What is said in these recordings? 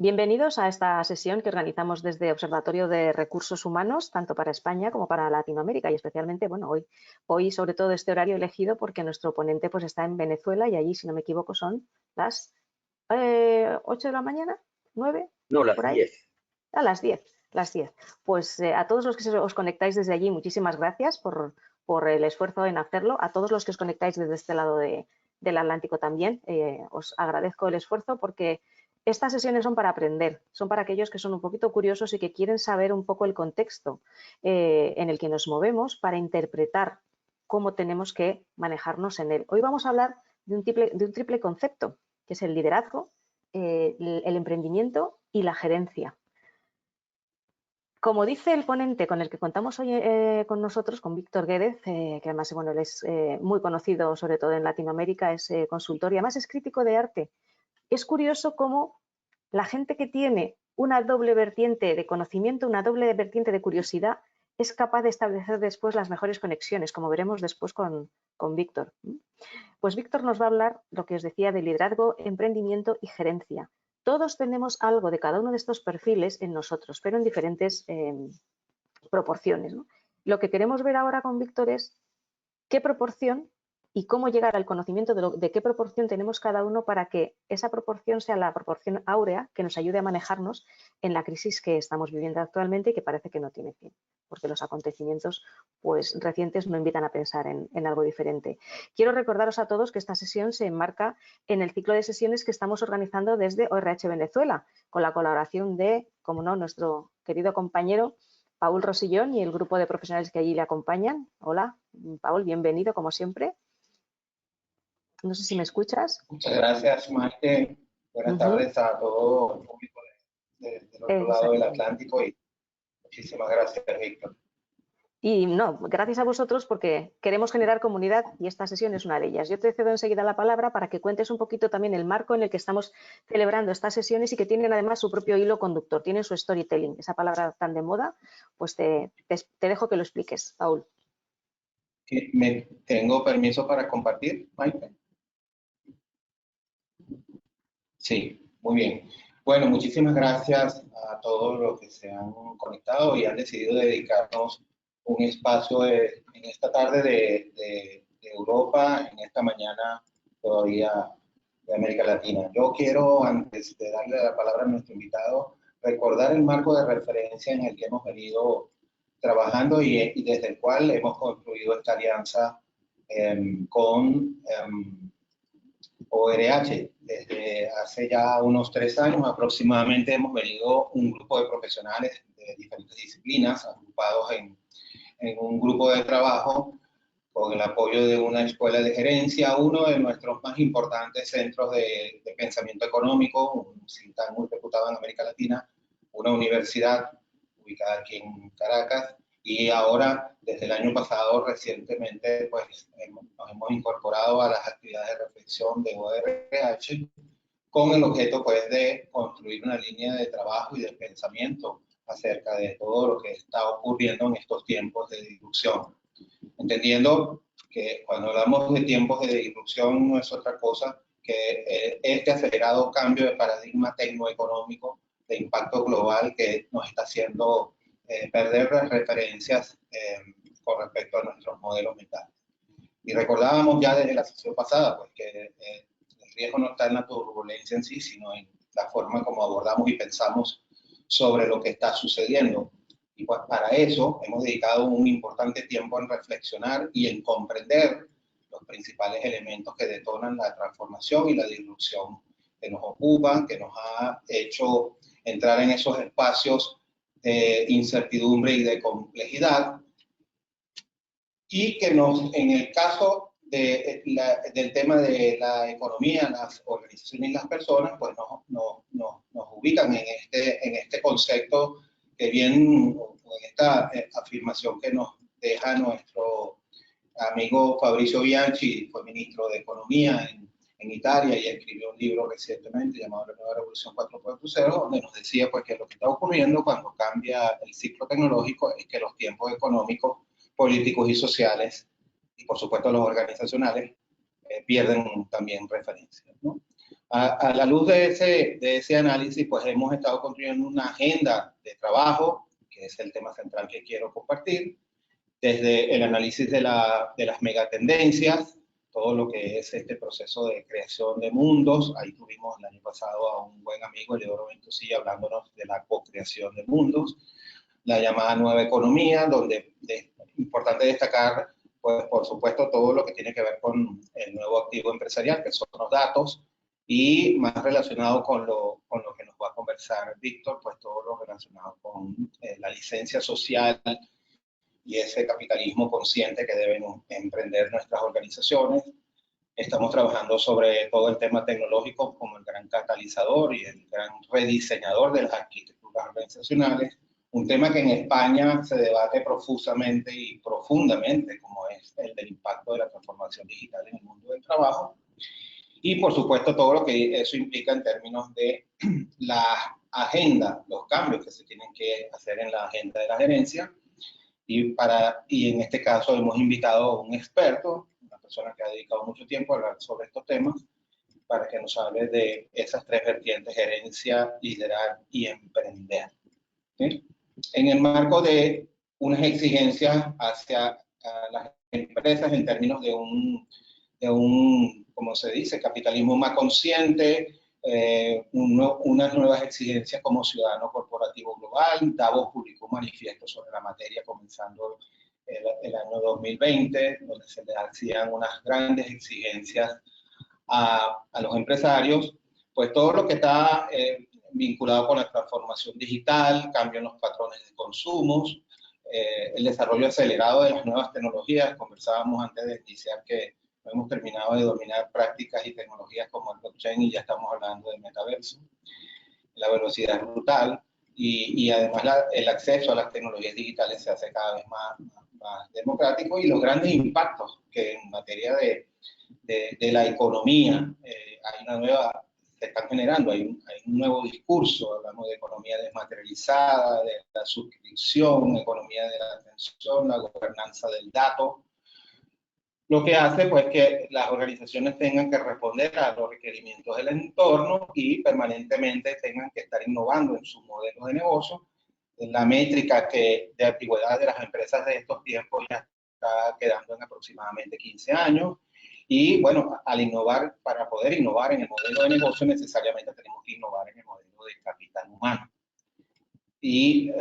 Bienvenidos a esta sesión que organizamos desde Observatorio de Recursos Humanos, tanto para España como para Latinoamérica y especialmente, bueno, hoy sobre todo este horario elegido porque nuestro ponente pues está en Venezuela y allí, si no me equivoco, son las 8 de la mañana, 9, No, las por ahí, 10. a las 10, las 10. Pues a todos los que os conectáis desde allí, muchísimas gracias por el esfuerzo en hacerlo. A todos los que os conectáis desde este lado del Atlántico también, os agradezco el esfuerzo porque estas sesiones son para aprender, son para aquellos que son un poquito curiosos y que quieren saber un poco el contexto en el que nos movemos para interpretar cómo tenemos que manejarnos en él. Hoy vamos a hablar de un triple concepto, que es el liderazgo, el emprendimiento y la gerencia. Como dice el ponente con el que contamos hoy con nosotros, con Víctor Guédez, que además bueno, él es muy conocido sobre todo en Latinoamérica, es consultor y además es crítico de arte. Es curioso cómo la gente que tiene una doble vertiente de conocimiento, una doble vertiente de curiosidad, es capaz de establecer después las mejores conexiones, como veremos después con Víctor. Pues Víctor nos va a hablar, lo que os decía, de liderazgo, emprendimiento y gerencia. Todos tenemos algo de cada uno de estos perfiles en nosotros, pero en diferentes proporciones, ¿no? Lo que queremos ver ahora con Víctor es qué proporción y cómo llegar al conocimiento de qué proporción tenemos cada uno para que esa proporción sea la proporción áurea que nos ayude a manejarnos en la crisis que estamos viviendo actualmente y que parece que no tiene fin, porque los acontecimientos pues, recientes no invitan a pensar en algo diferente. Quiero recordaros a todos que esta sesión se enmarca en el ciclo de sesiones que estamos organizando desde ORH Venezuela, con la colaboración de, como no, nuestro querido compañero Paul Rosillón y el grupo de profesionales que allí le acompañan. Hola, Paul, bienvenido como siempre. No sé si me escuchas. Muchas gracias, Maite. Buenas tardes a todo el público del otro lado del Atlántico y muchísimas gracias, Víctor. Y no, gracias a vosotros porque queremos generar comunidad y esta sesión es una de ellas. Yo te cedo enseguida la palabra para que cuentes un poquito también el marco en el que estamos celebrando estas sesiones y que tienen además su propio hilo conductor, tienen su storytelling, esa palabra tan de moda, pues te dejo que lo expliques, Paul. ¿Tengo permiso para compartir, Maite? Sí, muy bien. Bueno, muchísimas gracias a todos los que se han conectado y han decidido dedicarnos un espacio en esta tarde de Europa, en esta mañana todavía de América Latina. Yo quiero, antes de darle la palabra a nuestro invitado, recordar el marco de referencia en el que hemos venido trabajando y desde el cual hemos construido esta alianza con ORH. Desde hace ya unos 3 años aproximadamente hemos venido un grupo de profesionales de diferentes disciplinas agrupados en un grupo de trabajo con el apoyo de una escuela de gerencia, uno de nuestros más importantes centros de pensamiento económico, un think tank muy reputado en América Latina, una universidad ubicada aquí en Caracas, y ahora, desde el año pasado, recientemente, pues nos hemos incorporado a las actividades de reflexión de ORH con el objeto, pues, de construir una línea de trabajo y de pensamiento acerca de todo lo que está ocurriendo en estos tiempos de disrupción. Entendiendo que cuando hablamos de tiempos de disrupción no es otra cosa que este acelerado cambio de paradigma tecnoeconómico de impacto global que nos está haciendo perder las referencias con respecto a nuestros modelos mentales. Y recordábamos ya desde la sesión pasada pues, que el riesgo no está en la turbulencia en sí, sino en la forma como abordamos y pensamos sobre lo que está sucediendo. Y pues para eso hemos dedicado un importante tiempo en reflexionar y en comprender los principales elementos que detonan la transformación y la disrupción que nos ocupan, que nos ha hecho entrar en esos espacios de incertidumbre y de complejidad, y que nos, en el caso del tema de la economía, las organizaciones y las personas, pues nos ubican en este concepto que bien, en esta afirmación que nos deja nuestro amigo Fabrizio Bianchi, fue ministro de Economía en Italia y escribió un libro recientemente llamado La Nueva Revolución 4.0, donde nos decía pues, que lo que está ocurriendo cuando cambia el ciclo tecnológico es que los tiempos económicos, políticos y sociales, y por supuesto los organizacionales, pierden también referencias, ¿no? A la luz de ese análisis, pues hemos estado construyendo una agenda de trabajo, que es el tema central que quiero compartir, desde el análisis de las megatendencias, todo lo que es este proceso de creación de mundos. Ahí tuvimos el año pasado a un buen amigo, Eleodoro Ventosilla, hablándonos de la co-creación de mundos, la llamada nueva economía, donde es importante destacar, pues, por supuesto, todo lo que tiene que ver con el nuevo activo empresarial, que son los datos, y más relacionado con lo que nos va a conversar Víctor, pues todo lo relacionado con la licencia social y ese capitalismo consciente que deben emprender nuestras organizaciones. Estamos trabajando sobre todo el tema tecnológico como el gran catalizador y el gran rediseñador de las arquitecturas organizacionales, un tema que en España se debate profusamente y profundamente, como es el del impacto de la transformación digital en el mundo del trabajo, y por supuesto todo lo que eso implica en términos de la agenda, los cambios que se tienen que hacer en la agenda de la gerencia. Y en este caso hemos invitado a un experto, una persona que ha dedicado mucho tiempo a hablar sobre estos temas, para que nos hable de esas tres vertientes: gerencia, liderar y emprender. ¿Sí? En el marco de unas exigencias hacia las empresas en términos de un, como se dice, capitalismo más consciente, unas nuevas exigencias como ciudadano corporativo global. Davos publicó un manifiesto sobre la materia comenzando el año 2020, donde se le hacían unas grandes exigencias a los empresarios, pues todo lo que está vinculado con la transformación digital, cambio en los patrones de consumos, el desarrollo acelerado de las nuevas tecnologías. Conversábamos antes de iniciar que no hemos terminado de dominar prácticas y tecnologías como el blockchain y ya estamos hablando del metaverso. La velocidad es brutal y además el acceso a las tecnologías digitales se hace cada vez más democrático, y los grandes impactos que en materia de la economía se están generando. Hay un nuevo discurso, hablamos de economía desmaterializada, de la suscripción, economía de la atención, la gobernanza del dato, lo que hace pues que las organizaciones tengan que responder a los requerimientos del entorno y permanentemente tengan que estar innovando en sus modelos de negocio. La métrica de antigüedad de las empresas de estos tiempos ya está quedando en aproximadamente 15 años. Y bueno, al innovar, para poder innovar en el modelo de negocio, necesariamente tenemos que innovar en el modelo de capital humano. Y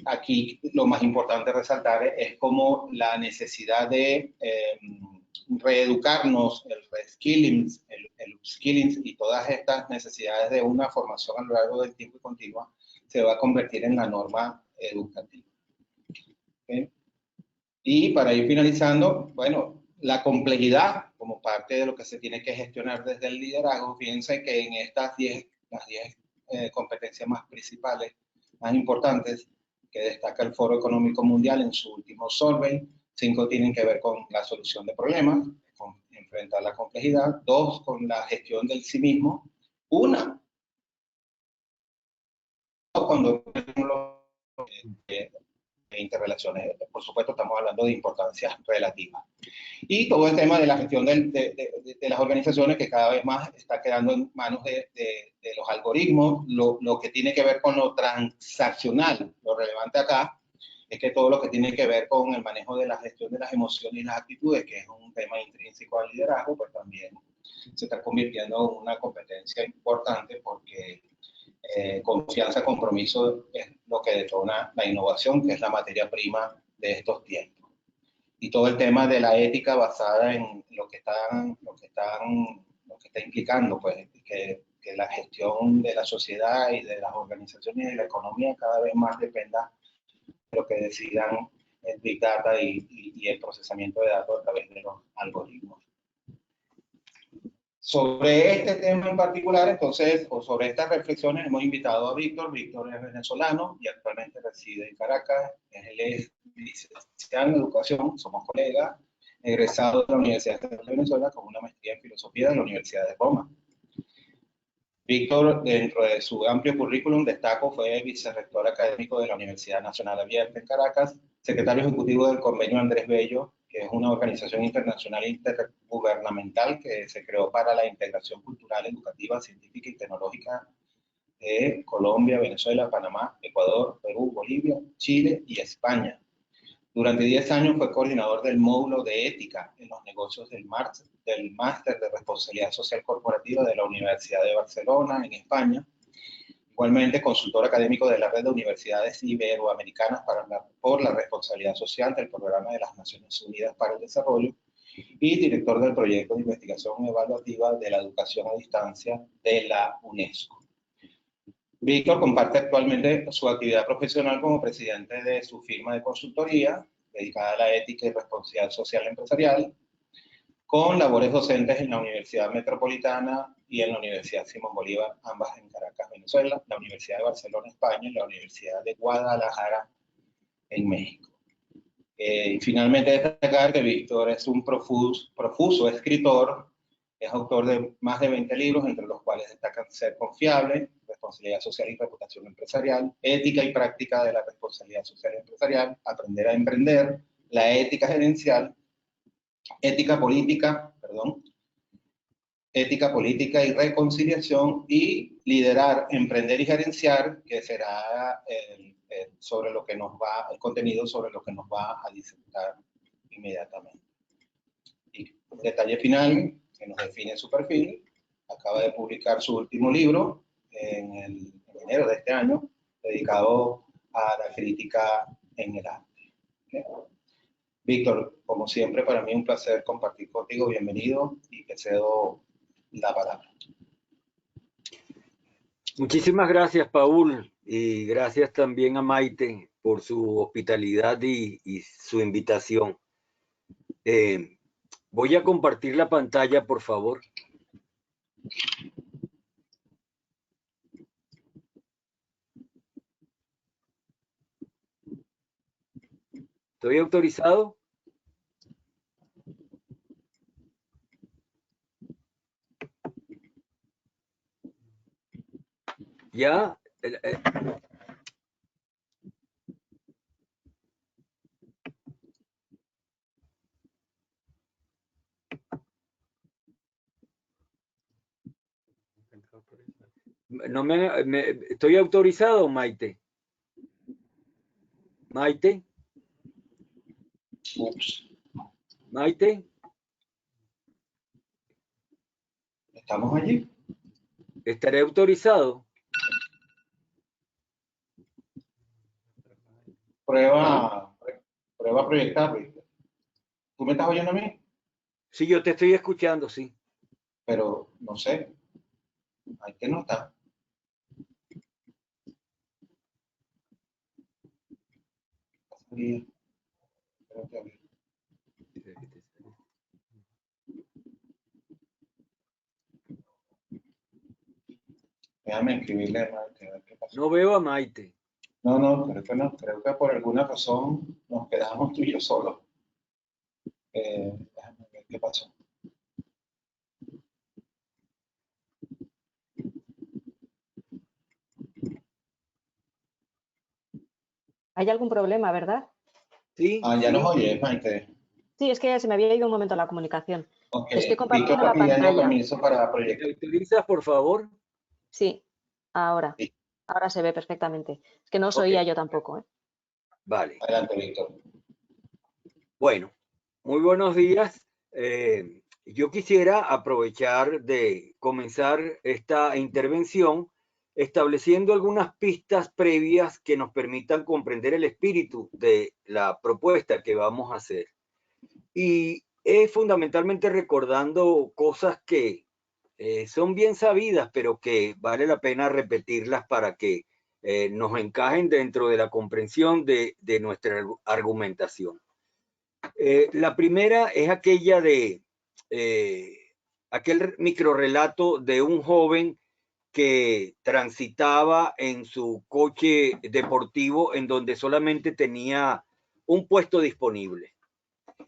aquí lo más importante resaltar es como la necesidad de reeducarnos, el reskilling, el upskilling y todas estas necesidades de una formación a lo largo del tiempo y continua se va a convertir en la norma educativa. ¿Okay? Y para ir finalizando, bueno, la complejidad como parte de lo que se tiene que gestionar desde el liderazgo. Fíjense que en estas las 10 competencias más principales, más importantes, que destaca el Foro Económico Mundial en su último survey, 5 tienen que ver con la solución de problemas, con enfrentar la complejidad; 2 con la gestión del sí mismo; 1 cuando interrelaciones. Por supuesto, estamos hablando de importancias relativas. Y todo el tema de la gestión de las organizaciones, que cada vez más está quedando en manos de los algoritmos. Lo que tiene que ver con lo transaccional, lo relevante acá, es que todo lo que tiene que ver con el manejo de la gestión de las emociones y las actitudes, que es un tema intrínseco al liderazgo, pues también se está convirtiendo en una competencia importante, porque confianza, compromiso es lo que detona la innovación, que es la materia prima de estos tiempos. Y todo el tema de la ética basada en lo que está implicando, pues, que la gestión de la sociedad y de las organizaciones y de la economía cada vez más dependa de lo que decidan el Big Data y el procesamiento de datos a través de los algoritmos. Sobre este tema en particular, entonces, o sobre estas reflexiones, hemos invitado a Víctor. Víctor es venezolano y actualmente reside en Caracas. Él es licenciado en educación, somos colegas, egresado de la Universidad de Venezuela con una maestría en filosofía de la Universidad de Roma. Víctor, dentro de su amplio currículum, destaco, fue vicerrector académico de la Universidad Nacional Abierta en Caracas, secretario ejecutivo del Convenio Andrés Bello que es una organización internacional intergubernamental que se creó para la integración cultural, educativa, científica y tecnológica de Colombia, Venezuela, Panamá, Ecuador, Perú, Bolivia, Chile y España. Durante 10 años fue coordinador del módulo de ética en los negocios del máster de responsabilidad social corporativa de la Universidad de Barcelona, en España. Igualmente, consultor académico de la Red de Universidades Iberoamericanas por la Responsabilidad Social del Programa de las Naciones Unidas para el Desarrollo y director del proyecto de investigación evaluativa de la educación a distancia de la UNESCO. Víctor comparte actualmente su actividad profesional como presidente de su firma de consultoría dedicada a la ética y responsabilidad social empresarial, con labores docentes en la Universidad Metropolitana y en la Universidad Simón Bolívar, ambas en Caracas, Venezuela, la Universidad de Barcelona, España, y la Universidad de Guadalajara, en México. Y finalmente destacar que Víctor es un profuso escritor, es autor de más de 20 libros, entre los cuales destacan Ser Confiable, Responsabilidad Social y Reputación Empresarial, Ética y Práctica de la Responsabilidad Social Empresarial, Aprender a Emprender, La Ética Gerencial, Ética Política y Reconciliación, y Liderar, Emprender y Gerenciar, que será el contenido sobre lo que nos va a disertar inmediatamente. Y un detalle final que nos define su perfil: acaba de publicar su último libro en enero de este año, dedicado a la crítica en el arte. ¿Okay? Víctor, como siempre, para mí un placer compartir contigo. Bienvenido, y te cedo la palabra. Muchísimas gracias, Paul, y gracias también a Maite por su hospitalidad y su invitación. Voy a compartir la pantalla, por favor. ¿Estoy autorizado? Ya. No ¿estoy autorizado, Maite? ¿Maite? Ups. ¿Maite? ¿Estamos allí? ¿Estaré autorizado? Prueba a proyectar, Víctor. ¿Tú me estás oyendo a mí? Sí, yo te estoy escuchando, sí. Pero no sé. Hay que notar. Déjame escribirle a Maite, a ver qué pasó. No veo a Maite. No, creo que no. Creo que por alguna razón nos quedamos tú y yo solos. Déjame ver qué pasó. ¿Hay algún problema, verdad? Sí. Ya nos oyes, Maite. Sí, es que se me había ido un momento la comunicación. Ok. Estoy compartiendo Víctor la está pidiendo pantalla. permiso para ¿Me proyectar. autorizas, por favor? Sí, ahora. Sí. Ahora se ve perfectamente. Es que no os Ok. oía yo tampoco. Vale. Adelante, Víctor. Bueno, muy buenos días. Yo quisiera aprovechar de comenzar esta intervención estableciendo algunas pistas previas que nos permitan comprender el espíritu de la propuesta que vamos a hacer. Y es fundamentalmente recordando cosas que son bien sabidas, pero que vale la pena repetirlas para que nos encajen dentro de la comprensión de nuestra argumentación. La primera es aquella de aquel microrrelato de un joven que transitaba en su coche deportivo en donde solamente tenía un puesto disponible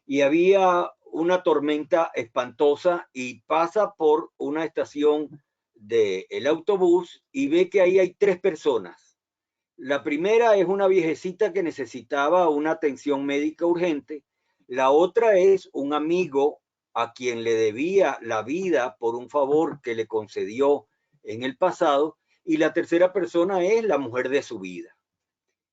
y había una tormenta espantosa y pasa por una estación del autobús y ve que ahí hay 3 personas. La primera es una viejecita que necesitaba una atención médica urgente. La otra es un amigo a quien le debía la vida por un favor que le concedió en el pasado. Y la tercera persona es la mujer de su vida.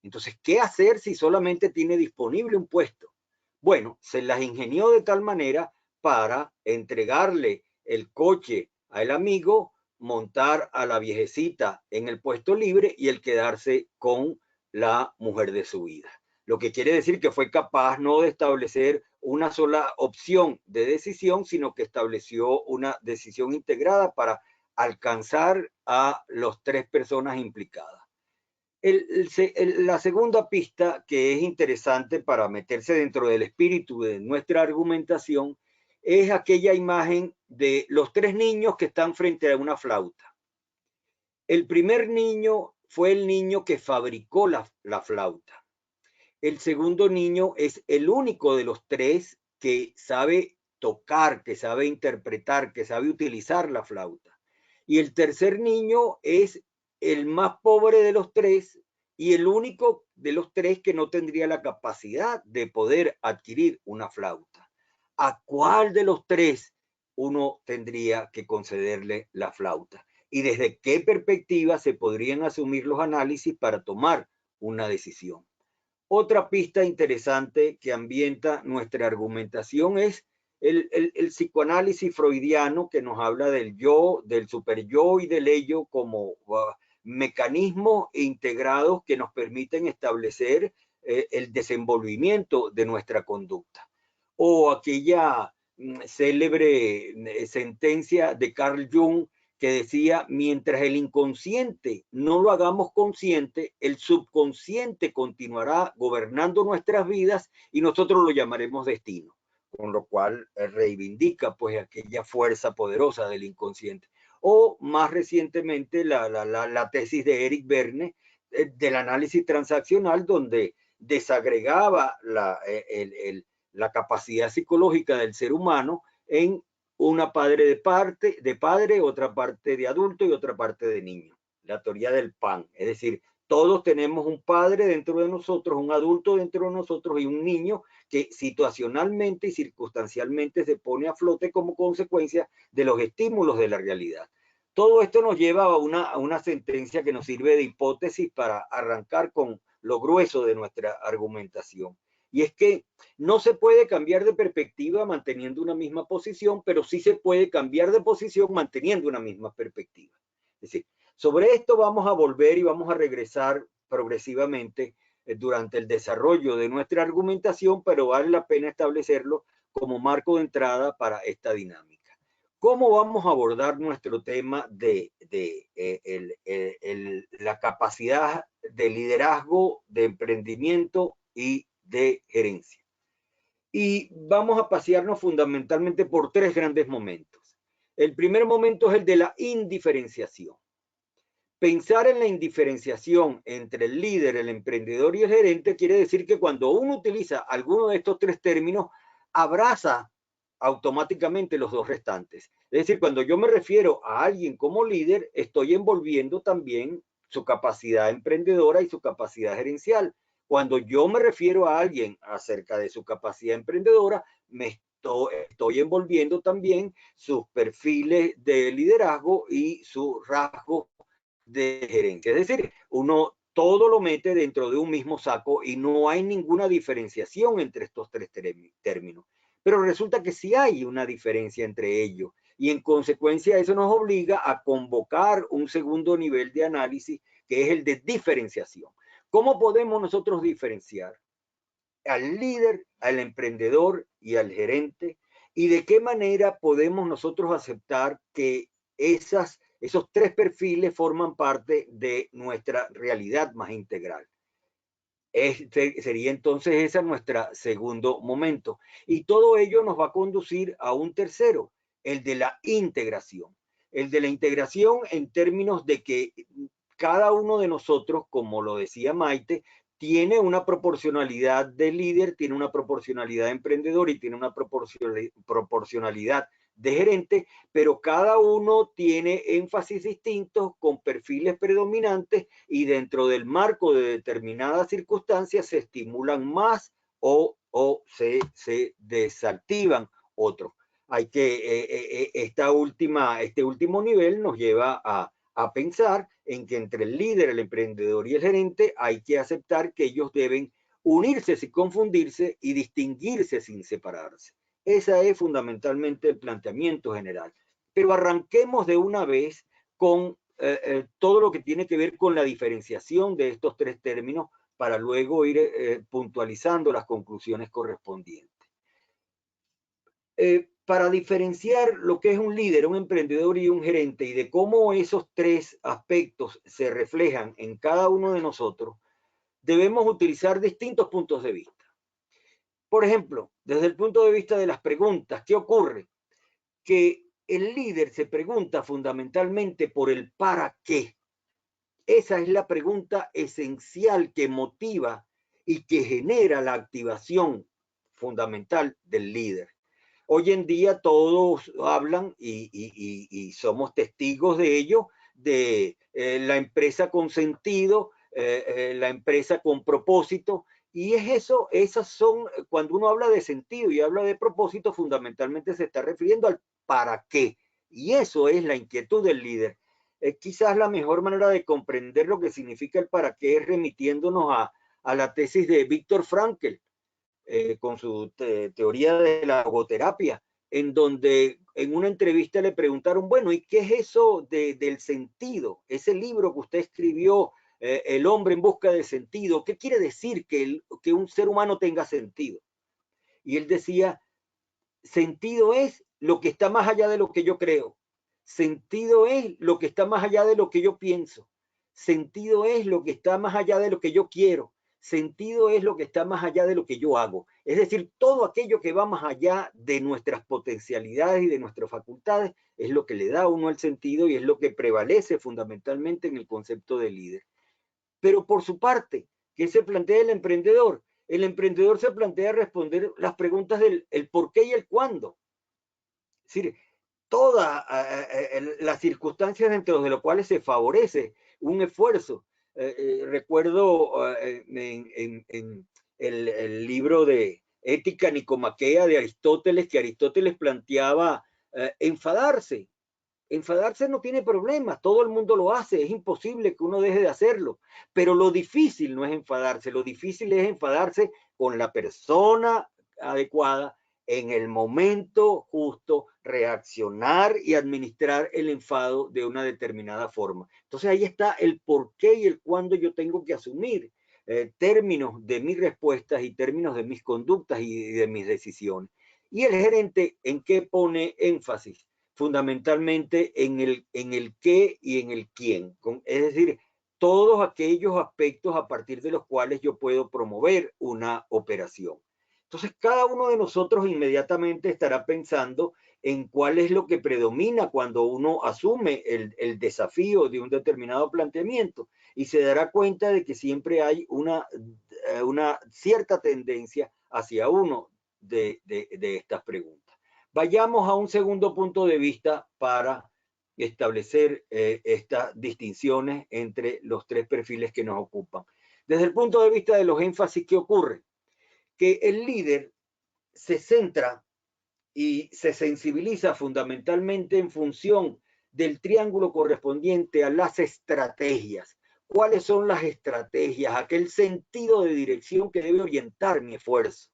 Entonces, ¿qué hacer si solamente tiene disponible un puesto? Bueno, se las ingenió de tal manera para entregarle el coche al amigo, montar a la viejecita en el puesto libre y el quedarse con la mujer de su vida. Lo que quiere decir que fue capaz no de establecer una sola opción de decisión, sino que estableció una decisión integrada para alcanzar a las tres personas implicadas. La segunda pista que es interesante para meterse dentro del espíritu de nuestra argumentación es aquella imagen de los tres niños que están frente a una flauta. El primer niño fue el niño que fabricó la flauta. El segundo niño es el único de los tres que sabe tocar, que sabe interpretar, que sabe utilizar la flauta. Y el tercer niño es el más pobre de los tres y el único de los tres que no tendría la capacidad de poder adquirir una flauta. ¿A cuál de los tres uno tendría que concederle la flauta? ¿Y desde qué perspectiva se podrían asumir los análisis para tomar una decisión? Otra pista interesante que ambienta nuestra argumentación es el psicoanálisis freudiano, que nos habla del yo, del superyo y del ello como mecanismos integrados que nos permiten establecer el desenvolvimiento de nuestra conducta. O aquella célebre sentencia de Carl Jung que decía, mientras el inconsciente no lo hagamos consciente, el subconsciente continuará gobernando nuestras vidas y nosotros lo llamaremos destino, con lo cual reivindica pues aquella fuerza poderosa del inconsciente. O más recientemente la tesis de Eric Berne del análisis transaccional, donde desagregaba la capacidad psicológica del ser humano en una parte de padre, otra parte de adulto y otra parte de niño. La teoría del pan. Es decir, todos tenemos un padre dentro de nosotros, un adulto dentro de nosotros y un niño que situacionalmente y circunstancialmente se pone a flote como consecuencia de los estímulos de la realidad. Todo esto nos lleva a una sentencia que nos sirve de hipótesis para arrancar con lo grueso de nuestra argumentación. Y es que no se puede cambiar de perspectiva manteniendo una misma posición, pero sí se puede cambiar de posición manteniendo una misma perspectiva. Es decir, sobre esto vamos a volver y vamos a regresar progresivamente durante el desarrollo de nuestra argumentación, pero vale la pena establecerlo como marco de entrada para esta dinámica. ¿Cómo vamos a abordar nuestro tema de la capacidad de liderazgo, de emprendimiento y de gerencia? Y vamos a pasearnos fundamentalmente por tres grandes momentos. El primer momento es el de la indiferenciación. Pensar en la indiferenciación entre el líder, el emprendedor y el gerente quiere decir que cuando uno utiliza alguno de estos tres términos, abraza automáticamente los dos restantes. Es decir, cuando yo me refiero a alguien como líder, estoy envolviendo también su capacidad emprendedora y su capacidad gerencial. Cuando yo me refiero a alguien acerca de su capacidad emprendedora, me estoy envolviendo también sus perfiles de liderazgo y sus rasgos de gerencia. Es decir, uno todo lo mete dentro de un mismo saco y no hay ninguna diferenciación entre estos tres términos. Pero resulta que sí hay una diferencia entre ellos y en consecuencia eso nos obliga a convocar un segundo nivel de análisis que es el de diferenciación. ¿Cómo podemos nosotros diferenciar al líder, al emprendedor y al gerente? ¿Y de qué manera podemos nosotros aceptar que esos tres perfiles forman parte de nuestra realidad más integral? Sería entonces ese nuestro segundo momento. Y todo ello nos va a conducir a un tercero, el de la integración. El de la integración en términos de que cada uno de nosotros, como lo decía Maite, tiene una proporcionalidad de líder, tiene una proporcionalidad de emprendedor y tiene una proporcionalidad de gerente, pero cada uno tiene énfasis distintos con perfiles predominantes y dentro del marco de determinadas circunstancias se estimulan más o o se desactivan otros. Hay que, este último nivel nos lleva a pensar en que entre el líder, el emprendedor y el gerente hay que aceptar que ellos deben unirse sin confundirse y distinguirse sin separarse. Ese es fundamentalmente el planteamiento general. Pero arranquemos de una vez con todo lo que tiene que ver con la diferenciación de estos tres términos para luego ir puntualizando las conclusiones correspondientes. Para diferenciar lo que es un líder, un emprendedor y un gerente y de cómo esos tres aspectos se reflejan en cada uno de nosotros, debemos utilizar distintos puntos de vista. Por ejemplo, desde el punto de vista de las preguntas, ¿qué ocurre? Que el líder se pregunta fundamentalmente por el para qué. Esa es la pregunta esencial que motiva y que genera la activación fundamental del líder. Hoy en día todos hablan y somos testigos de ello, de la empresa con sentido, la empresa con propósito, y es eso, esas son, cuando uno habla de sentido y habla de propósito, fundamentalmente se está refiriendo al para qué, y eso es la inquietud del líder. Quizás la mejor manera de comprender lo que significa el para qué es remitiéndonos a la tesis de Viktor Frankl, con su teoría de la logoterapia, en donde en una entrevista le preguntaron, bueno, ¿y qué es eso del sentido? Ese libro que usted escribió, El hombre en busca de sentido, ¿qué quiere decir que un ser humano tenga sentido? Y él decía, sentido es lo que está más allá de lo que yo creo. Sentido es lo que está más allá de lo que yo pienso. Sentido es lo que está más allá de lo que yo quiero. Sentido es lo que está más allá de lo que yo hago. Es decir, todo aquello que va más allá de nuestras potencialidades y de nuestras facultades es lo que le da a uno el sentido y es lo que prevalece fundamentalmente en el concepto de líder. Pero por su parte, ¿qué se plantea el emprendedor? El emprendedor se plantea responder las preguntas del el por qué y el cuándo. Es decir, todas las circunstancias dentro de las cuales se favorece un esfuerzo. Recuerdo en el libro de Ética Nicomaquea de Aristóteles, que Aristóteles planteaba enfadarse. Enfadarse no tiene problemas, todo el mundo lo hace, es imposible que uno deje de hacerlo, pero lo difícil no es enfadarse, lo difícil es enfadarse con la persona adecuada en el momento justo, reaccionar y administrar el enfado de una determinada forma. Entonces ahí está el por qué y el cuándo yo tengo que asumir términos de mis respuestas y términos de mis conductas y de mis decisiones. Y el gerente, ¿en qué pone énfasis? Fundamentalmente en el qué y en el quién. Es decir, todos aquellos aspectos a partir de los cuales yo puedo promover una operación. Entonces, cada uno de nosotros inmediatamente estará pensando en cuál es lo que predomina cuando uno asume el desafío de un determinado planteamiento y se dará cuenta de que siempre hay una cierta tendencia hacia uno de estas preguntas. Vayamos a un segundo punto de vista para establecer estas distinciones entre los tres perfiles que nos ocupan. Desde el punto de vista de los énfasis, ¿qué ocurre? Que el líder se centra y se sensibiliza fundamentalmente en función del triángulo correspondiente a las estrategias. ¿Cuáles son las estrategias? Aquel sentido de dirección que debe orientar mi esfuerzo.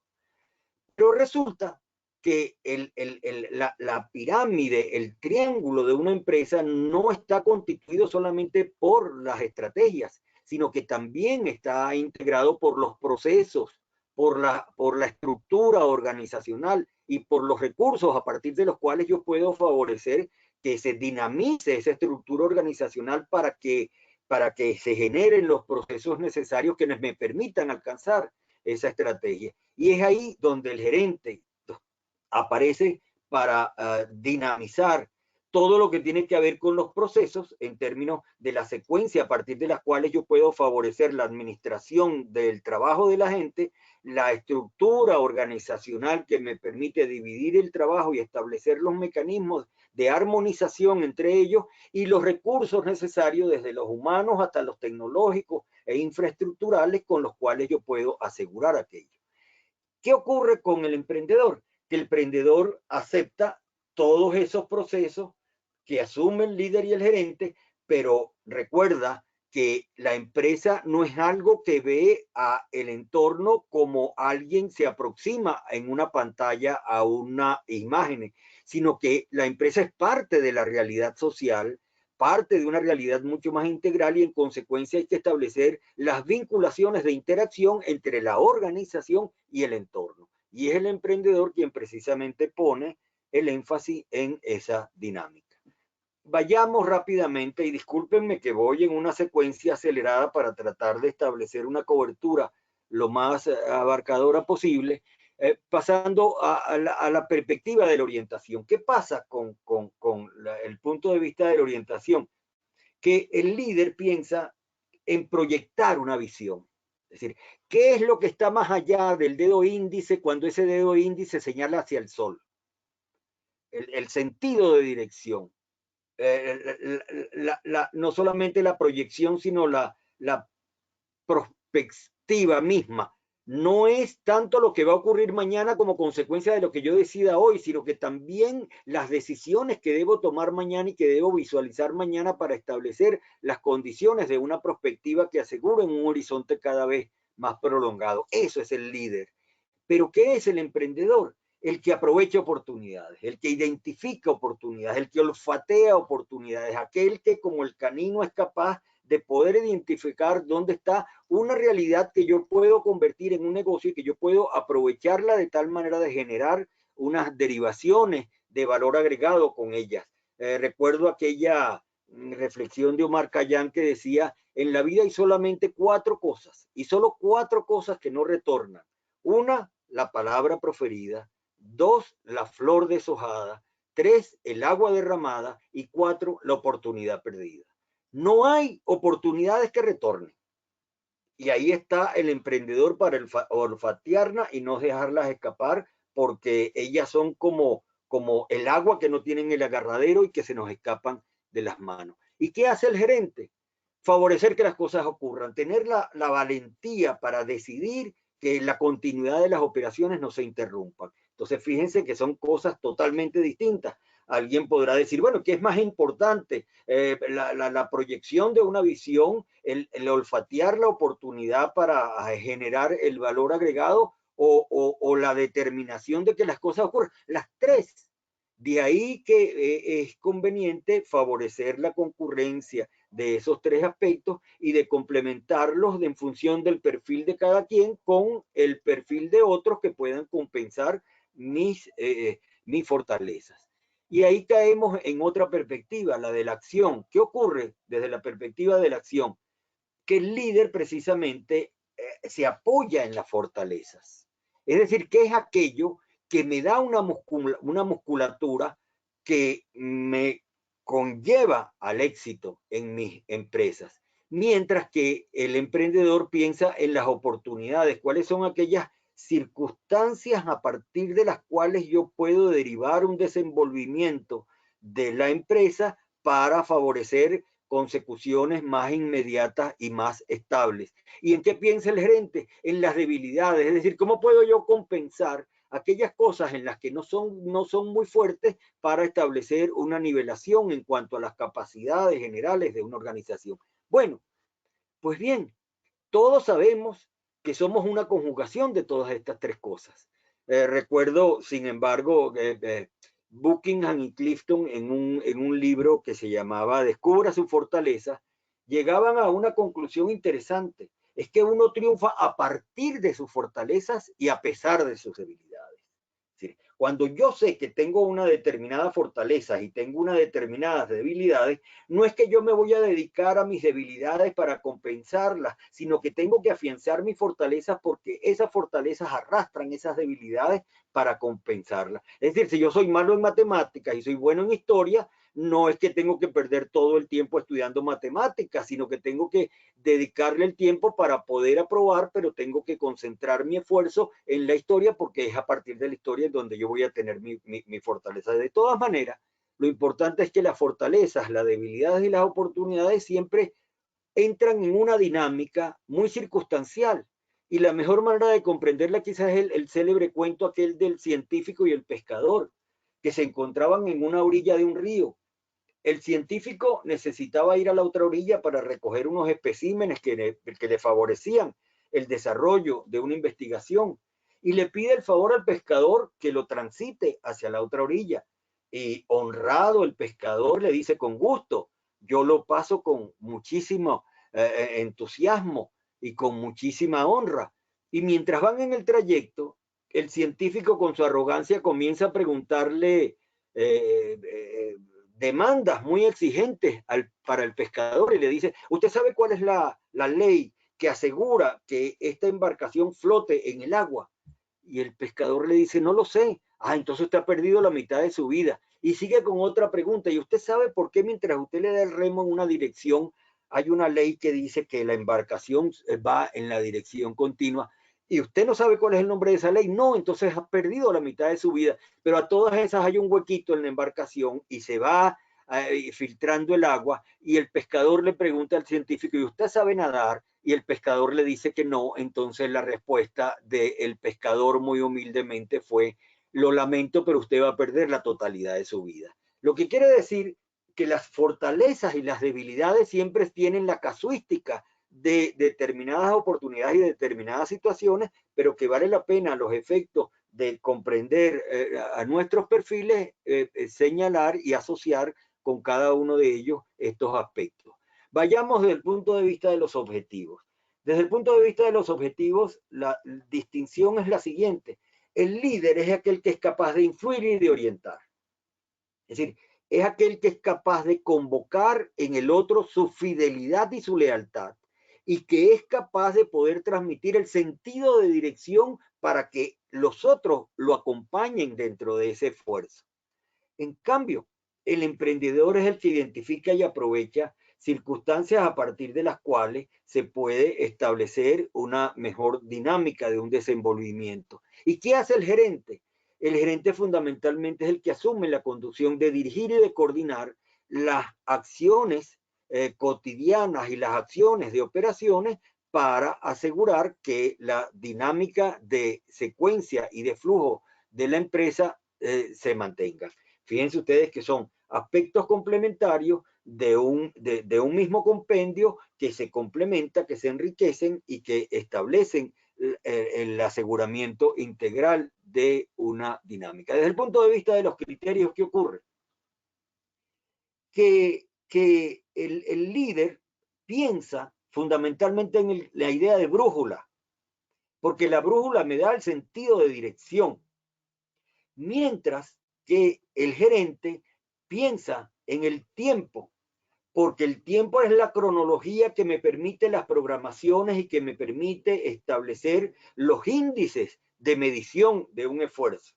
Pero resulta que la pirámide, el triángulo de una empresa no está constituido solamente por las estrategias, sino que también está integrado por los procesos, por la estructura organizacional y por los recursos a partir de los cuales yo puedo favorecer que se dinamice esa estructura organizacional para que se generen los procesos necesarios que me permitan alcanzar esa estrategia. Y es ahí donde el gerente aparece para dinamizar todo lo que tiene que ver con los procesos en términos de la secuencia a partir de las cuales yo puedo favorecer la administración del trabajo de la gente, la estructura organizacional que me permite dividir el trabajo y establecer los mecanismos de armonización entre ellos y los recursos necesarios desde los humanos hasta los tecnológicos e infraestructurales con los cuales yo puedo asegurar aquello. ¿Qué ocurre con el emprendedor? Que el emprendedor acepta todos esos procesos que asume el líder y el gerente, pero recuerda que la empresa no es algo que ve a el entorno como alguien se aproxima en una pantalla a una imagen, sino que la empresa es parte de la realidad social, parte de una realidad mucho más integral, y en consecuencia hay que establecer las vinculaciones de interacción entre la organización y el entorno. Y es el emprendedor quien precisamente pone el énfasis en esa dinámica. Vayamos rápidamente, y discúlpenme que voy en una secuencia acelerada para tratar de establecer una cobertura lo más abarcadora posible, pasando a la perspectiva de la orientación. ¿Qué pasa con el punto de vista de la orientación? Que el líder piensa en proyectar una visión. Es decir, ¿qué es lo que está más allá del dedo índice cuando ese dedo índice señala hacia el sol? El sentido de dirección. No solamente la proyección, sino la perspectiva misma. No es tanto lo que va a ocurrir mañana como consecuencia de lo que yo decida hoy, sino que también las decisiones que debo tomar mañana y que debo visualizar mañana para establecer las condiciones de una perspectiva que aseguren un horizonte cada vez más prolongado. Eso es el líder. Pero ¿qué es el emprendedor? El que aprovecha oportunidades, el que identifica oportunidades, el que olfatea oportunidades, aquel que como el canino es capaz de poder identificar dónde está una realidad que yo puedo convertir en un negocio y que yo puedo aprovecharla de tal manera de generar unas derivaciones de valor agregado con ellas. Recuerdo aquella reflexión de Omar Khayyam que decía, en la vida hay solamente 4 cosas, y solo 4 cosas que no retornan. Una, la palabra proferida; 2, la flor deshojada; 3, el agua derramada; y 4, la oportunidad perdida. No hay oportunidades que retornen. Y ahí está el emprendedor para olfatearlas y no dejarlas escapar, porque ellas son como el agua que no tienen el agarradero y que se nos escapan de las manos. ¿Y qué hace el gerente? Favorecer que las cosas ocurran, tener la valentía para decidir que la continuidad de las operaciones no se interrumpan. Entonces, fíjense que son cosas totalmente distintas. Alguien podrá decir, bueno, ¿qué es más importante? La proyección de una visión, el olfatear la oportunidad para generar el valor agregado, o la determinación de que las cosas ocurran. Las 3. De ahí que es conveniente favorecer la concurrencia de esos 3 aspectos y de complementarlos en función del perfil de cada quien con el perfil de otros que puedan compensar mis fortalezas. Y ahí caemos en otra perspectiva, la de la acción. ¿Qué ocurre desde la perspectiva de la acción? Que el líder precisamente se apoya en las fortalezas. Es decir, ¿qué es aquello que me da una musculatura que me conlleva al éxito en mis empresas? Mientras que el emprendedor piensa en las oportunidades, cuáles son aquellas circunstancias a partir de las cuales yo puedo derivar un desenvolvimiento de la empresa para favorecer consecuciones más inmediatas y más estables. ¿Y en qué piensa el gerente? En las debilidades, es decir, ¿cómo puedo yo compensar aquellas cosas en las que no son muy fuertes para establecer una nivelación en cuanto a las capacidades generales de una organización? Bueno, pues bien, todos sabemos que somos una conjugación de todas estas 3 cosas. Recuerdo, sin embargo, Buckingham y Clifton en un libro que se llamaba Descubra su fortaleza, llegaban a una conclusión interesante. Es que uno triunfa a partir de sus fortalezas y a pesar de sus debilidades. Es decir, cuando yo sé que tengo una determinada fortaleza y tengo unas determinadas debilidades, no es que yo me voy a dedicar a mis debilidades para compensarlas, sino que tengo que afianzar mis fortalezas porque esas fortalezas arrastran esas debilidades para compensarlas. Es decir, si yo soy malo en matemáticas y soy bueno en historia, no es que tengo que perder todo el tiempo estudiando matemáticas, sino que tengo que dedicarle el tiempo para poder aprobar, pero tengo que concentrar mi esfuerzo en la historia porque es a partir de la historia donde yo voy a tener mi fortaleza. De todas maneras, lo importante es que las fortalezas, las debilidades y las oportunidades siempre entran en una dinámica muy circunstancial. Y la mejor manera de comprenderla quizás es el célebre cuento aquel del científico y el pescador, que se encontraban en una orilla de un río. El científico necesitaba ir a la otra orilla para recoger unos especímenes que le favorecían el desarrollo de una investigación y le pide el favor al pescador que lo transite hacia la otra orilla. Y honrado el pescador le dice: con gusto, yo lo paso con muchísimo entusiasmo y con muchísima honra. Y mientras van en el trayecto, el científico con su arrogancia comienza a preguntarle demandas muy exigentes para el pescador y le dice: ¿usted sabe cuál es la ley que asegura que esta embarcación flote en el agua? Y el pescador le dice: no lo sé. Ah, entonces usted ha perdido la mitad de su vida. Y sigue con otra pregunta: ¿y usted sabe por qué mientras usted le da el remo en una dirección hay una ley que dice que la embarcación va en la dirección continua? Y usted no sabe cuál es el nombre de esa ley. No, entonces ha perdido la mitad de su vida. Pero a todas esas hay un huequito en la embarcación y se va filtrando el agua, y el pescador le pregunta al científico: ¿y usted sabe nadar? Y el pescador le dice que no. Entonces la respuesta del pescador muy humildemente fue: lo lamento, pero usted va a perder la totalidad de su vida. Lo que quiere decir que las fortalezas y las debilidades siempre tienen la casuística de determinadas oportunidades y de determinadas situaciones, pero que vale la pena los efectos de comprender a nuestros perfiles, señalar y asociar con cada uno de ellos estos aspectos. Vayamos desde el punto de vista de los objetivos. Desde el punto de vista de los objetivos, la distinción es la siguiente: el líder es aquel que es capaz de influir y de orientar. Es decir, es aquel que es capaz de convocar en el otro su fidelidad y su lealtad, y que es capaz de poder transmitir el sentido de dirección para que los otros lo acompañen dentro de ese esfuerzo. En cambio, el emprendedor es el que identifica y aprovecha circunstancias a partir de las cuales se puede establecer una mejor dinámica de un desenvolvimiento. ¿Y qué hace el gerente? El gerente fundamentalmente es el que asume la conducción de dirigir y de coordinar las acciones cotidianas y las acciones de operaciones para asegurar que la dinámica de secuencia y de flujo de la empresa se mantenga. Fíjense ustedes que son aspectos complementarios de un mismo compendio que se complementa, que se enriquecen y que establecen el aseguramiento integral de una dinámica. Desde el punto de vista de los criterios, ¿qué ocurre? Que el líder piensa fundamentalmente en la idea de brújula, porque la brújula me da el sentido de dirección, mientras que el gerente piensa en el tiempo, porque el tiempo es la cronología que me permite las programaciones y que me permite establecer los índices de medición de un esfuerzo.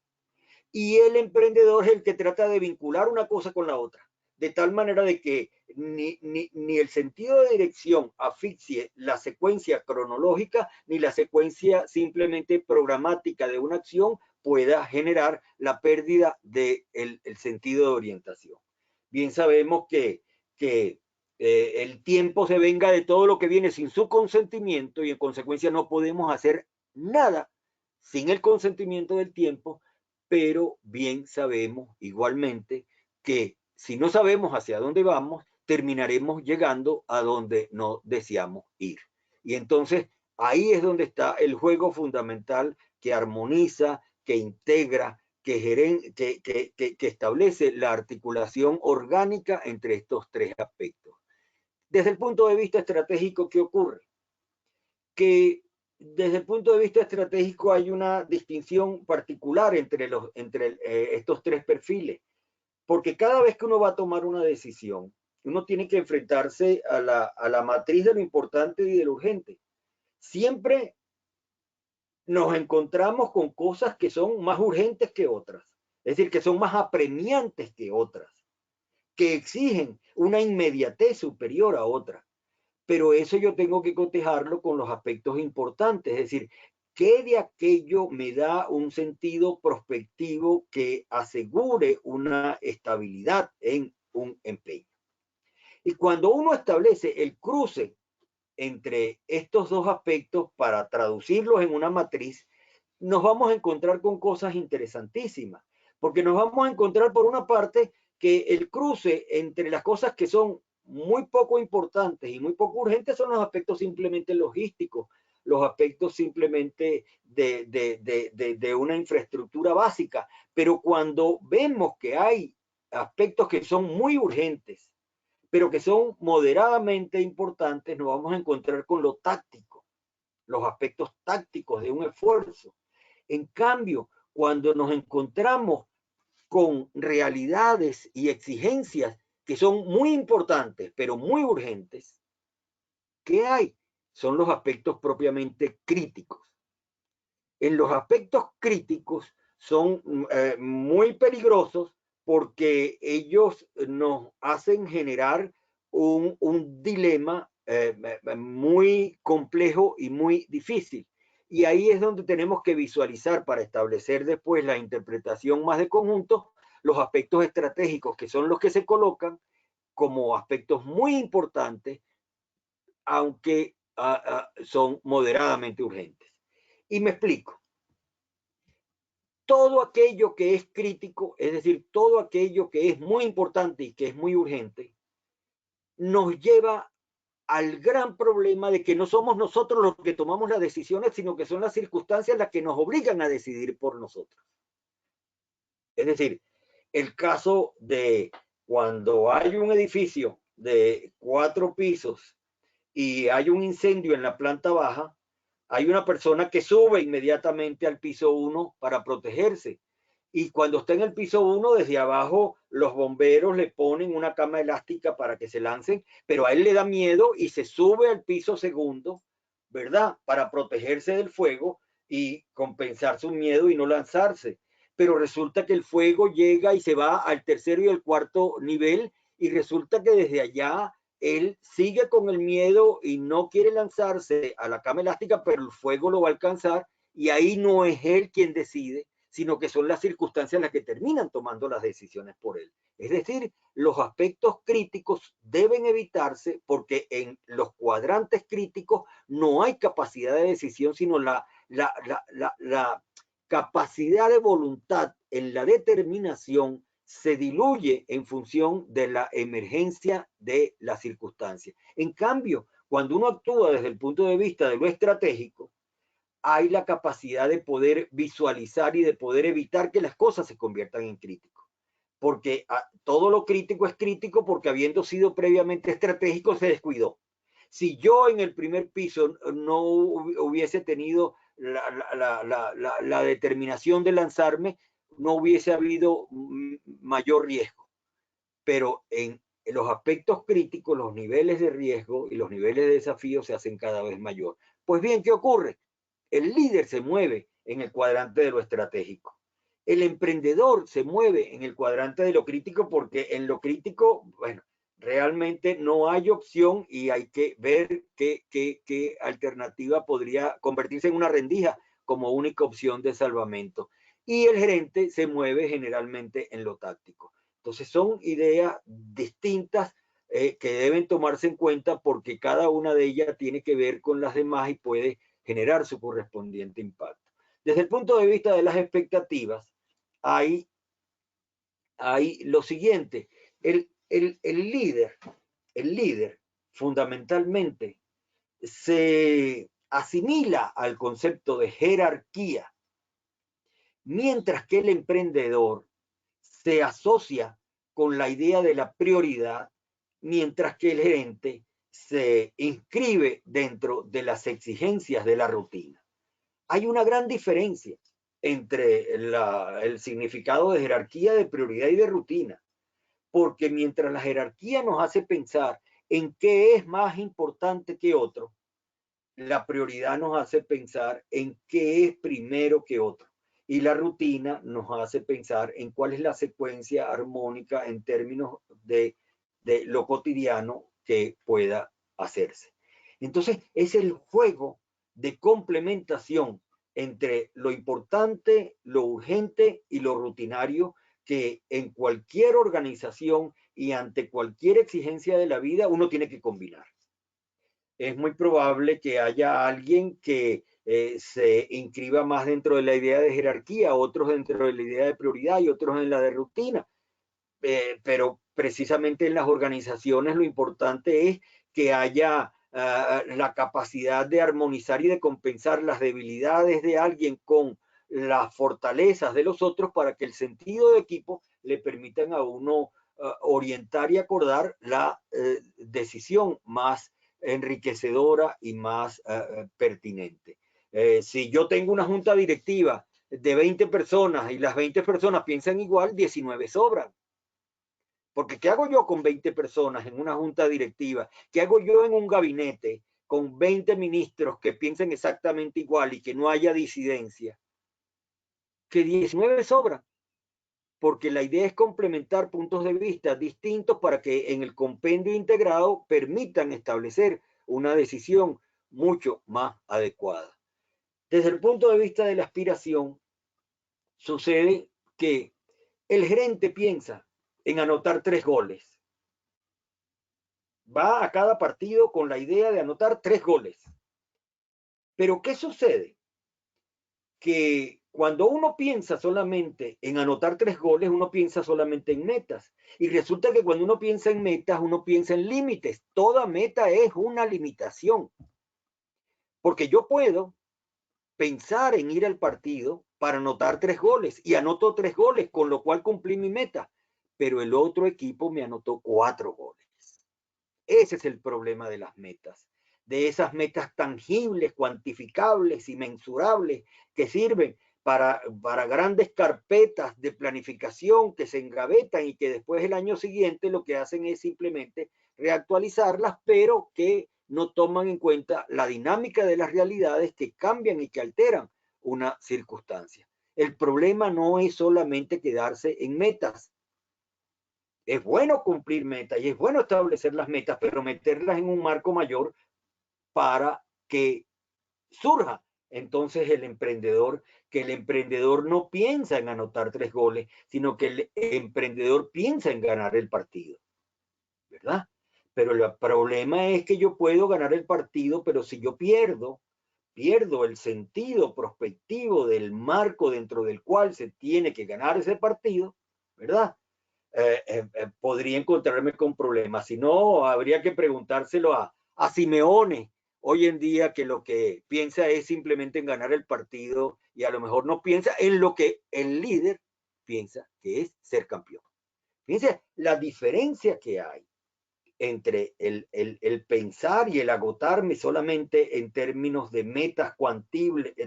Y el emprendedor es el que trata de vincular una cosa con la otra, de tal manera de que ni el sentido de dirección asfixie la secuencia cronológica, ni la secuencia simplemente programática de una acción pueda generar la pérdida del sentido de orientación. Bien sabemos que el tiempo se venga de todo lo que viene sin su consentimiento, y en consecuencia no podemos hacer nada sin el consentimiento del tiempo. Pero bien sabemos igualmente que si no sabemos hacia dónde vamos, terminaremos llegando a donde no deseamos ir. Y entonces ahí es donde está el juego fundamental que armoniza, que integra, que establece la articulación orgánica entre estos tres aspectos. Desde el punto de vista estratégico, ¿qué ocurre? Que desde el punto de vista estratégico hay una distinción particular entre estos tres perfiles, porque cada vez que uno va a tomar una decisión, uno tiene que enfrentarse a la matriz de lo importante y de lo urgente. Siempre nos encontramos con cosas que son más urgentes que otras, es decir, que son más apremiantes que otras, que exigen una inmediatez superior a otras. Pero eso yo tengo que cotejarlo con los aspectos importantes, es decir, ¿qué de aquello me da un sentido prospectivo que asegure una estabilidad en un empeño? Y cuando uno establece el cruce entre estos dos aspectos para traducirlos en una matriz, nos vamos a encontrar con cosas interesantísimas, porque nos vamos a encontrar por una parte que el cruce entre las cosas que son muy poco importantes y muy poco urgentes son los aspectos simplemente logísticos, los aspectos simplemente de una infraestructura básica. Pero cuando vemos que hay aspectos que son muy urgentes, pero que son moderadamente importantes, nos vamos a encontrar con lo táctico, los aspectos tácticos de un esfuerzo. En cambio, cuando nos encontramos con realidades y exigencias que son muy importantes, pero muy urgentes, ¿qué hay? Son los aspectos propiamente críticos. En los aspectos críticos son muy peligrosos porque ellos nos hacen generar un dilema muy complejo y muy difícil. Y ahí es donde tenemos que visualizar para establecer después la interpretación más de conjunto, los aspectos estratégicos, que son los que se colocan como aspectos muy importantes, aunque son moderadamente urgentes. Y me explico. Todo aquello que es crítico, es decir, todo aquello que es muy importante y que es muy urgente, nos lleva al gran problema de que no somos nosotros los que tomamos las decisiones, sino que son las circunstancias las que nos obligan a decidir por nosotros. Es decir, el caso de cuando hay un edificio de 4 pisos y hay un incendio en la planta baja, hay una persona que sube inmediatamente al piso 1 para protegerse. Y cuando está en el piso 1, desde abajo, los bomberos le ponen una cama elástica para que se lancen, pero a él le da miedo y se sube al piso 2, ¿verdad? Para protegerse del fuego y compensar su miedo y no lanzarse. Pero resulta que el fuego llega y se va al 3er y el 4 nivel y resulta que desde allá él sigue con el miedo y no quiere lanzarse a la cama elástica, pero el fuego lo va a alcanzar y ahí no es él quien decide, sino que son las circunstancias las que terminan tomando las decisiones por él. Es decir, los aspectos críticos deben evitarse porque en los cuadrantes críticos no hay capacidad de decisión, sino la capacidad de voluntad en la determinación se diluye en función de la emergencia de la circunstancia. En cambio, cuando uno actúa desde el punto de vista de lo estratégico, hay la capacidad de poder visualizar y de poder evitar que las cosas se conviertan en crítico. Porque todo lo crítico es crítico porque habiendo sido previamente estratégico se descuidó. Si yo en el primer piso no hubiese tenido la determinación de lanzarme, no hubiese habido mayor riesgo. Pero en los aspectos críticos, los niveles de riesgo y los niveles de desafío se hacen cada vez mayor. Pues bien, ¿qué ocurre? El líder se mueve en el cuadrante de lo estratégico. El emprendedor se mueve en el cuadrante de lo crítico porque en lo crítico, bueno, realmente no hay opción y hay que ver qué alternativa podría convertirse en una rendija como única opción de salvamento. Y el gerente se mueve generalmente en lo táctico. Entonces son ideas distintas que deben tomarse en cuenta porque cada una de ellas tiene que ver con las demás y puede generar su correspondiente impacto. Desde el punto de vista de las expectativas, hay lo siguiente, el líder fundamentalmente se asimila al concepto de jerarquía, mientras que el emprendedor se asocia con la idea de la prioridad, mientras que el gerente se inscribe dentro de las exigencias de la rutina. Hay una gran diferencia entre el significado de jerarquía, de prioridad y de rutina, porque mientras la jerarquía nos hace pensar en qué es más importante que otro, la prioridad nos hace pensar en qué es primero que otro. Y la rutina nos hace pensar en cuál es la secuencia armónica en términos de lo cotidiano que pueda hacerse. Entonces, es el juego de complementación entre lo importante, lo urgente y lo rutinario que en cualquier organización y ante cualquier exigencia de la vida uno tiene que combinar. es muy probable que haya alguien que se inscriba más dentro de la idea de jerarquía, otros dentro de la idea de prioridad y otros en la de rutina. Pero precisamente en las organizaciones lo importante es que haya la capacidad de armonizar y de compensar las debilidades de alguien con las fortalezas de los otros para que el sentido de equipo le permitan a uno orientar y acordar la decisión más enriquecedora y más pertinente. Si yo tengo una junta directiva de 20 personas y las 20 personas piensan igual, 19 sobran. Porque ¿qué hago yo con 20 personas en una junta directiva? ¿Qué hago yo en un gabinete con 20 ministros que piensen exactamente igual y que no haya disidencia? Que 19 sobran. Porque la idea es complementar puntos de vista distintos para que en el compendio integrado permitan establecer una decisión mucho más adecuada. Desde el punto de vista de la aspiración, sucede que el gerente piensa en anotar 3 goles. Va a cada partido con la idea de anotar 3 goles. Pero ¿qué sucede? Que cuando uno piensa solamente en anotar 3 goles, uno piensa solamente en metas. Y resulta que cuando uno piensa en metas, uno piensa en límites. Toda meta es una limitación. Porque yo puedo pensar en ir al partido para anotar 3 goles y anoto 3 goles, con lo cual cumplí mi meta. Pero el otro equipo me anotó 4 goles. Ese es el problema de las metas, de esas metas tangibles, cuantificables y mensurables que sirven para grandes carpetas de planificación que se engavetan y que después el año siguiente lo que hacen es simplemente reactualizarlas, pero que no toman en cuenta la dinámica de las realidades que cambian y que alteran una circunstancia. El problema no es solamente quedarse en metas. Es bueno cumplir metas y es bueno establecer las metas, pero meterlas en un marco mayor para que surja entonces el emprendedor, que el emprendedor no piensa en anotar 3 goles, sino que el emprendedor piensa en ganar el partido, ¿verdad? Pero el problema es que yo puedo ganar el partido, pero si yo pierdo el sentido prospectivo del marco dentro del cual se tiene que ganar ese partido, ¿verdad? Podría encontrarme con problemas. Si no, habría que preguntárselo a Simeone hoy en día, que lo que piensa es simplemente en ganar el partido y a lo mejor no piensa en lo que el líder piensa, que es ser campeón. Fíjense la diferencia que hay entre el pensar y el agotarme solamente en términos de metas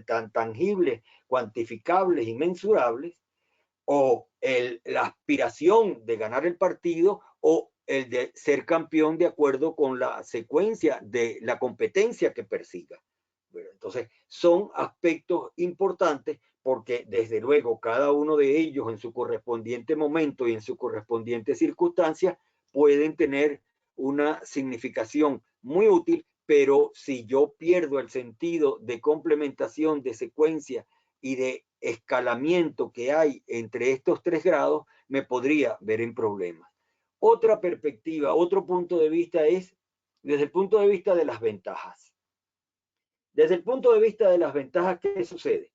tan tangibles, cuantificables y mensurables, o la aspiración de ganar el partido o el de ser campeón de acuerdo con la secuencia de la competencia que persiga. Bueno, entonces, son aspectos importantes porque desde luego cada uno de ellos en su correspondiente momento y en su correspondiente circunstancia pueden tener una significación muy útil, pero si yo pierdo el sentido de complementación, de secuencia y de escalamiento que hay entre estos 3 grados, me podría ver en problemas. Otra perspectiva, otro punto de vista es desde el punto de vista de las ventajas. Desde el punto de vista de las ventajas, ¿qué sucede?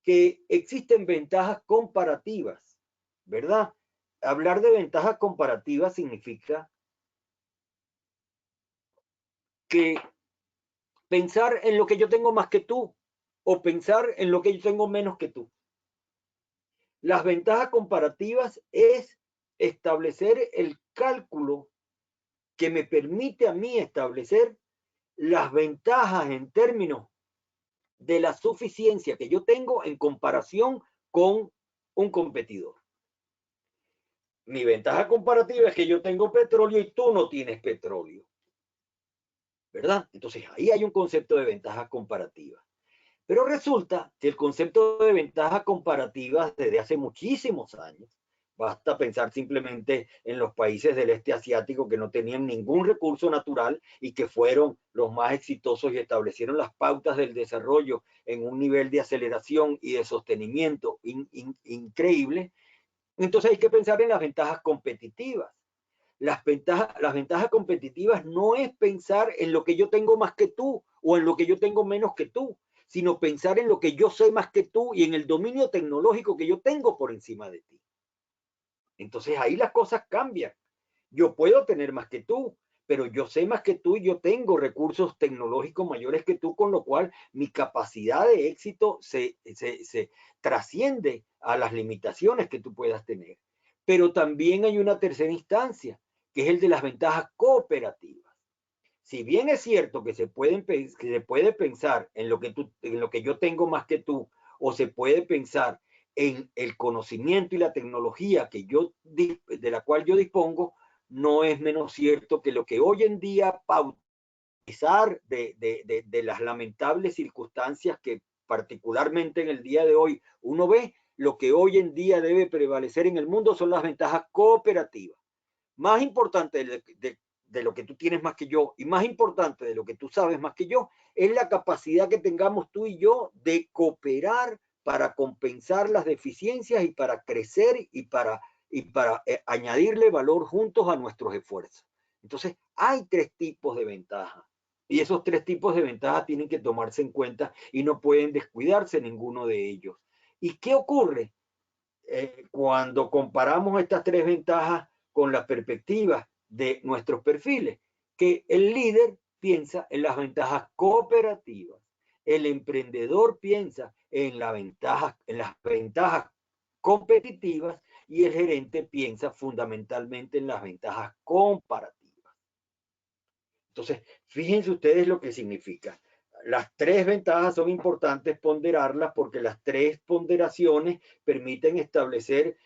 Que existen ventajas comparativas, ¿verdad? Hablar de ventajas comparativas significa que pensar en lo que yo tengo más que tú o pensar en lo que yo tengo menos que tú. Las ventajas comparativas es establecer el cálculo que me permite a mí establecer las ventajas en términos de la suficiencia que yo tengo en comparación con un competidor. Mi ventaja comparativa es que yo tengo petróleo y tú no tienes petróleo, ¿verdad? Entonces ahí hay un concepto de ventaja comparativa. Pero resulta que el concepto de ventaja comparativa desde hace muchísimos años, basta pensar simplemente en los países del este asiático que no tenían ningún recurso natural y que fueron los más exitosos y establecieron las pautas del desarrollo en un nivel de aceleración y de sostenimiento increíble. Entonces hay que pensar en las ventajas competitivas. las ventajas competitivas no es pensar en lo que yo tengo más que tú o en lo que yo tengo menos que tú, sino pensar en lo que yo sé más que tú y en el dominio tecnológico que yo tengo por encima de ti. Entonces ahí las cosas cambian. Yo puedo tener más que tú, pero yo sé más que tú y yo tengo recursos tecnológicos mayores que tú, con lo cual mi capacidad de éxito se trasciende a las limitaciones que tú puedas tener. Pero también hay una tercera instancia, que es el de las ventajas cooperativas. Si bien es cierto que se puede pensar en lo que yo tengo más que tú, o se puede pensar en el conocimiento y la tecnología de la cual yo dispongo, no es menos cierto que lo que hoy en día, a pesar de las lamentables circunstancias que particularmente en el día de hoy uno ve, lo que hoy en día debe prevalecer en el mundo son las ventajas cooperativas. Más importante de lo que tú tienes más que yo y más importante de lo que tú sabes más que yo, es la capacidad que tengamos tú y yo de cooperar para compensar las deficiencias y para crecer y para añadirle valor juntos a nuestros esfuerzos. Entonces, hay tres tipos de ventajas. Y esos tres tipos de ventajas tienen que tomarse en cuenta y no pueden descuidarse ninguno de ellos. ¿Y qué ocurre cuando comparamos estas tres ventajas con las perspectivas de nuestros perfiles? Que el líder piensa en las ventajas cooperativas, el emprendedor piensa en las ventajas competitivas y el gerente piensa fundamentalmente en las ventajas comparativas. Entonces, fíjense ustedes lo que significa. Las tres ventajas son importantes ponderarlas porque las tres ponderaciones permiten establecer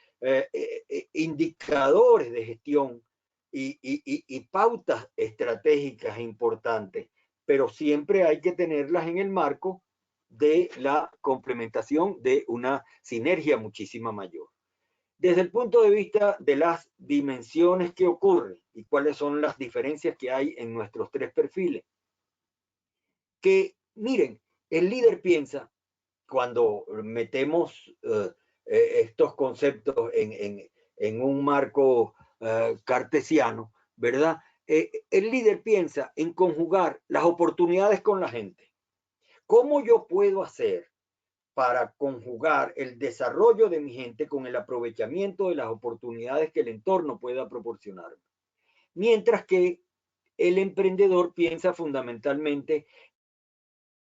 indicadores de gestión y pautas estratégicas importantes, pero siempre hay que tenerlas en el marco de la complementación de una sinergia muchísima mayor. Desde el punto de vista de las dimensiones que ocurren y cuáles son las diferencias que hay en nuestros tres perfiles, que miren, el líder piensa, cuando metemos estos conceptos en un marco cartesiano, ¿verdad? El líder piensa en conjugar las oportunidades con la gente. ¿Cómo yo puedo hacer para conjugar el desarrollo de mi gente con el aprovechamiento de las oportunidades que el entorno pueda proporcionarme? Mientras que el emprendedor piensa fundamentalmente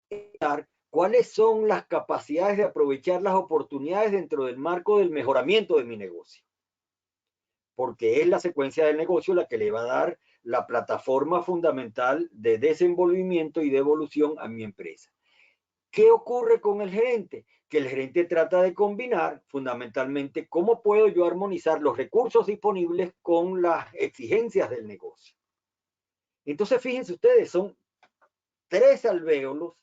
en cuáles son las capacidades de aprovechar las oportunidades dentro del marco del mejoramiento de mi negocio. Porque es la secuencia del negocio la que le va a dar la plataforma fundamental de desenvolvimiento y de evolución a mi empresa. ¿Qué ocurre con el gerente? Que el gerente trata de combinar fundamentalmente cómo puedo yo armonizar los recursos disponibles con las exigencias del negocio. Entonces, fíjense ustedes, son tres alvéolos,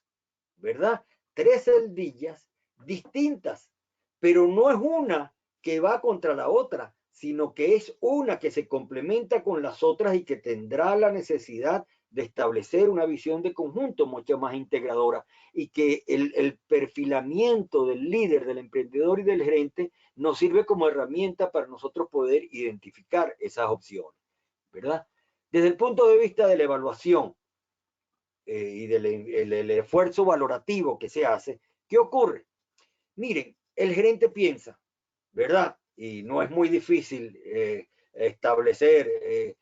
¿verdad? Tres celdillas distintas, pero no es una que va contra la otra, sino que es una que se complementa con las otras y que tendrá la necesidad de establecer una visión de conjunto mucho más integradora, y que el perfilamiento del líder, del emprendedor y del gerente nos sirve como herramienta para nosotros poder identificar esas opciones, ¿verdad? Desde el punto de vista de la evaluación y del esfuerzo valorativo que se hace, ¿qué ocurre? Miren, el gerente piensa, ¿verdad? Y no es muy difícil establecer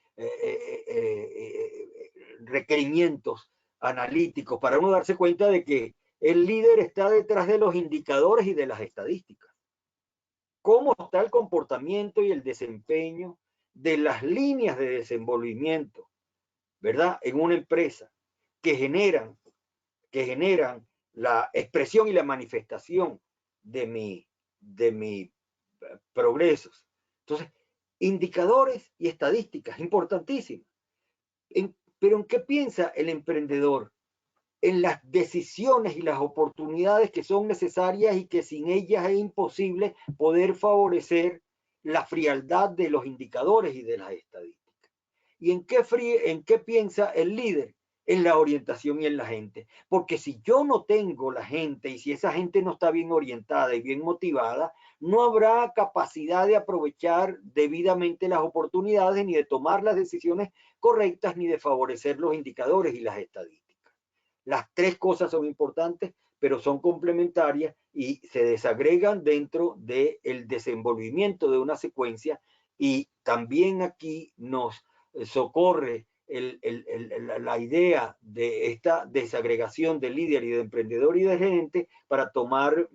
requerimientos analíticos para uno darse cuenta de que el líder está detrás de los indicadores y de las estadísticas. ¿Cómo está el comportamiento y el desempeño de las líneas de desenvolvimiento, ¿verdad? En una empresa que generan la expresión y la manifestación de mis progresos? Entonces, indicadores y estadísticas, importantísimas. Pero ¿en qué piensa el emprendedor? En las decisiones y las oportunidades que son necesarias y que sin ellas es imposible poder favorecer la frialdad de los indicadores y de las estadísticas. ¿Y en qué piensa el líder? en la orientación y en la gente. Porque si yo no tengo la gente y si esa gente no está bien orientada y bien motivada, no habrá capacidad de aprovechar debidamente las oportunidades, ni de tomar las decisiones correctas, ni de favorecer los indicadores y las estadísticas. Las tres cosas son importantes, pero son complementarias y se desagregan dentro del desenvolvimiento de una secuencia, y también aquí nos socorre la idea de esta desagregación de líder y de emprendedor y de gerente para tomar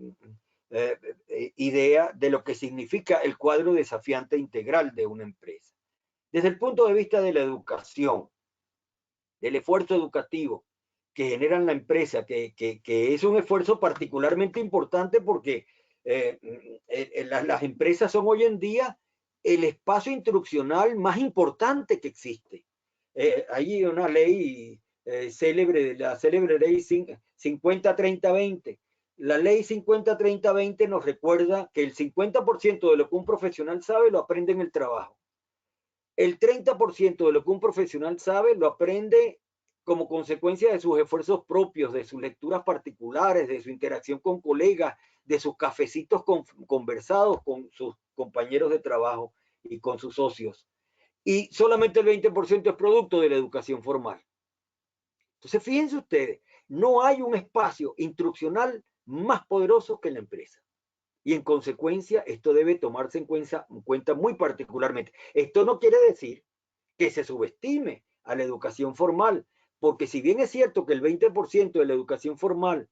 idea de lo que significa el cuadro desafiante integral de una empresa. Desde el punto de vista de la educación, del esfuerzo educativo que genera la empresa, que es un esfuerzo particularmente importante porque las empresas son hoy en día el espacio instruccional más importante que existe. Hay una ley célebre, la célebre ley 50-30-20. La ley 50-30-20 nos recuerda que el 50% de lo que un profesional sabe lo aprende en el trabajo. El 30% de lo que un profesional sabe lo aprende como consecuencia de sus esfuerzos propios, de sus lecturas particulares, de su interacción con colegas, de sus cafecitos conversados con sus compañeros de trabajo y con sus socios. Y solamente el 20% es producto de la educación formal. Entonces, fíjense ustedes, no hay un espacio instruccional más poderoso que la empresa. Y en consecuencia, esto debe tomarse en cuenta muy particularmente. Esto no quiere decir que se subestime a la educación formal, porque si bien es cierto que el 20% de la educación formal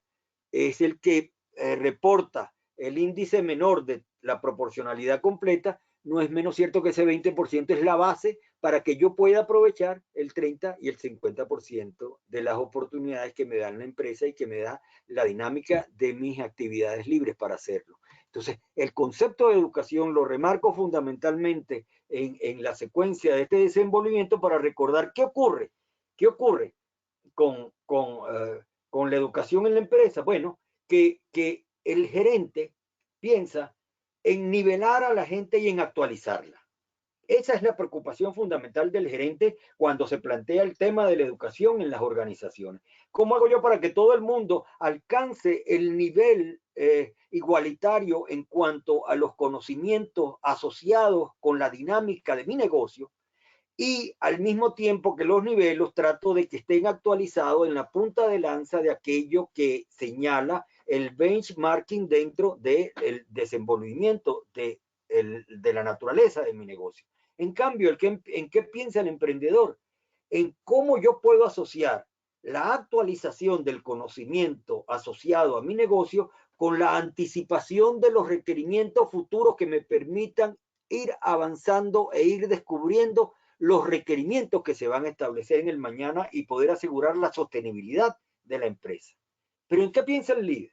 es el que reporta el índice menor de la proporcionalidad completa, no es menos cierto que ese 20% es la base para que yo pueda aprovechar el 30 y el 50% de las oportunidades que me dan la empresa y que me da la dinámica de mis actividades libres para hacerlo. Entonces, el concepto de educación lo remarco fundamentalmente en la secuencia de este desenvolvimiento para recordar qué ocurre con la educación en la empresa. Bueno, que el gerente piensa en nivelar a la gente y en actualizarla. Esa es la preocupación fundamental del gerente cuando se plantea el tema de la educación en las organizaciones. ¿Cómo hago yo para que todo el mundo alcance el nivel igualitario en cuanto a los conocimientos asociados con la dinámica de mi negocio? Y al mismo tiempo que los niveles trato de que estén actualizados en la punta de lanza de aquello que señala el benchmarking dentro del desenvolvimiento de la naturaleza de mi negocio. En cambio, ¿en qué piensa el emprendedor? En cómo yo puedo asociar la actualización del conocimiento asociado a mi negocio con la anticipación de los requerimientos futuros que me permitan ir avanzando e ir descubriendo los requerimientos que se van a establecer en el mañana y poder asegurar la sostenibilidad de la empresa. Pero ¿en qué piensa el líder?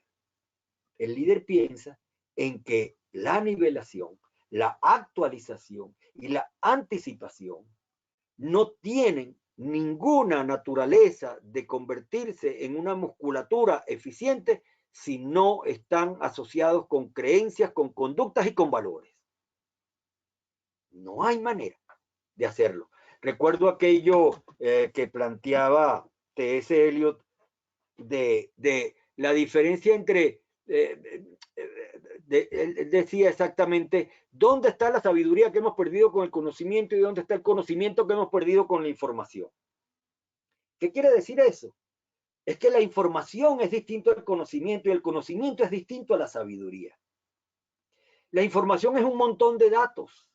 El líder piensa en que la nivelación, la actualización y la anticipación no tienen ninguna naturaleza de convertirse en una musculatura eficiente si no están asociados con creencias, con conductas y con valores. No hay manera de hacerlo. Recuerdo aquello que planteaba T.S. Eliot de la diferencia entre, él decía exactamente, ¿dónde está la sabiduría que hemos perdido con el conocimiento y dónde está el conocimiento que hemos perdido con la información? ¿Qué quiere decir eso? Es que la información es distinto al conocimiento y el conocimiento es distinto a la sabiduría. La información es un montón de datos.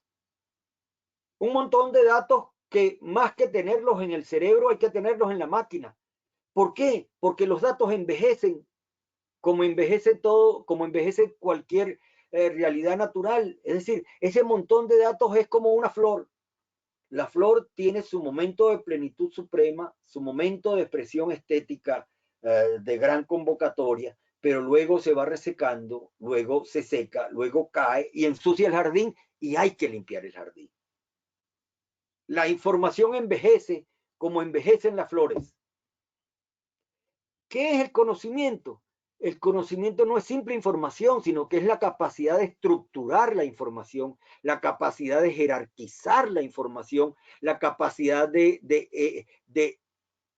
Un montón de datos que más que tenerlos en el cerebro hay que tenerlos en la máquina. ¿Por qué? Porque los datos envejecen, como envejece todo, como envejece cualquier realidad natural. Es decir, ese montón de datos es como una flor. La flor tiene su momento de plenitud suprema, su momento de expresión estética de gran convocatoria, pero luego se va resecando, luego se seca, luego cae y ensucia el jardín y hay que limpiar el jardín. La información envejece como envejecen las flores. ¿Qué es el conocimiento? El conocimiento no es simple información, sino que es la capacidad de estructurar la información, la capacidad de jerarquizar la información, la capacidad de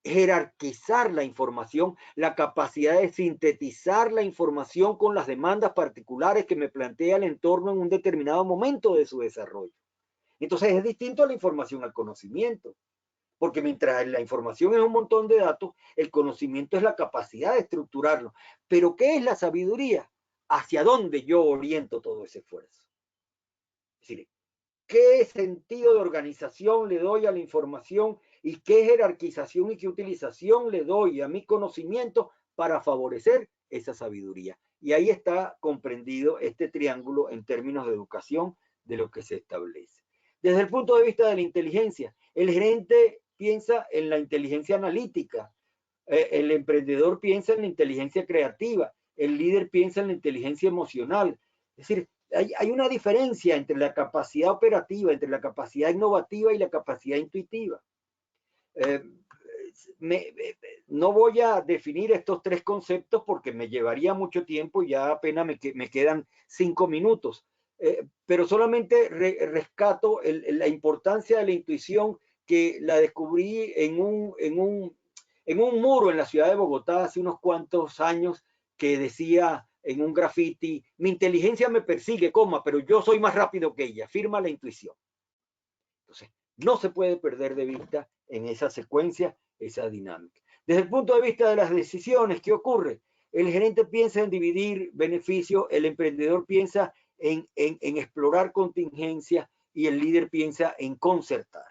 jerarquizar la información, la capacidad de sintetizar la información con las demandas particulares que me plantea el entorno en un determinado momento de su desarrollo. Entonces es distinto a la información al conocimiento, porque mientras la información es un montón de datos, el conocimiento es la capacidad de estructurarlo. Pero ¿qué es la sabiduría? ¿Hacia dónde yo oriento todo ese esfuerzo? Es decir, ¿qué sentido de organización le doy a la información y qué jerarquización y qué utilización le doy a mi conocimiento para favorecer esa sabiduría? Y ahí está comprendido este triángulo en términos de educación de lo que se establece. Desde el punto de vista de la inteligencia, el gerente piensa en la inteligencia analítica, el emprendedor piensa en la inteligencia creativa, el líder piensa en la inteligencia emocional. Es decir, hay una diferencia entre la capacidad operativa, entre la capacidad innovativa y la capacidad intuitiva. No voy a definir estos tres conceptos porque me llevaría mucho tiempo y ya apenas me quedan 5 minutos. Pero solamente rescato la importancia de la intuición, que la descubrí en un muro en la ciudad de Bogotá hace unos cuantos años, que decía en un graffiti: mi inteligencia me persigue, pero yo soy más rápido que ella, firma la intuición. Entonces, no se puede perder de vista en esa secuencia esa dinámica. Desde el punto de vista de las decisiones, ¿qué ocurre? El gerente piensa en dividir beneficios, el emprendedor piensa en explorar contingencias y el líder piensa en concertar,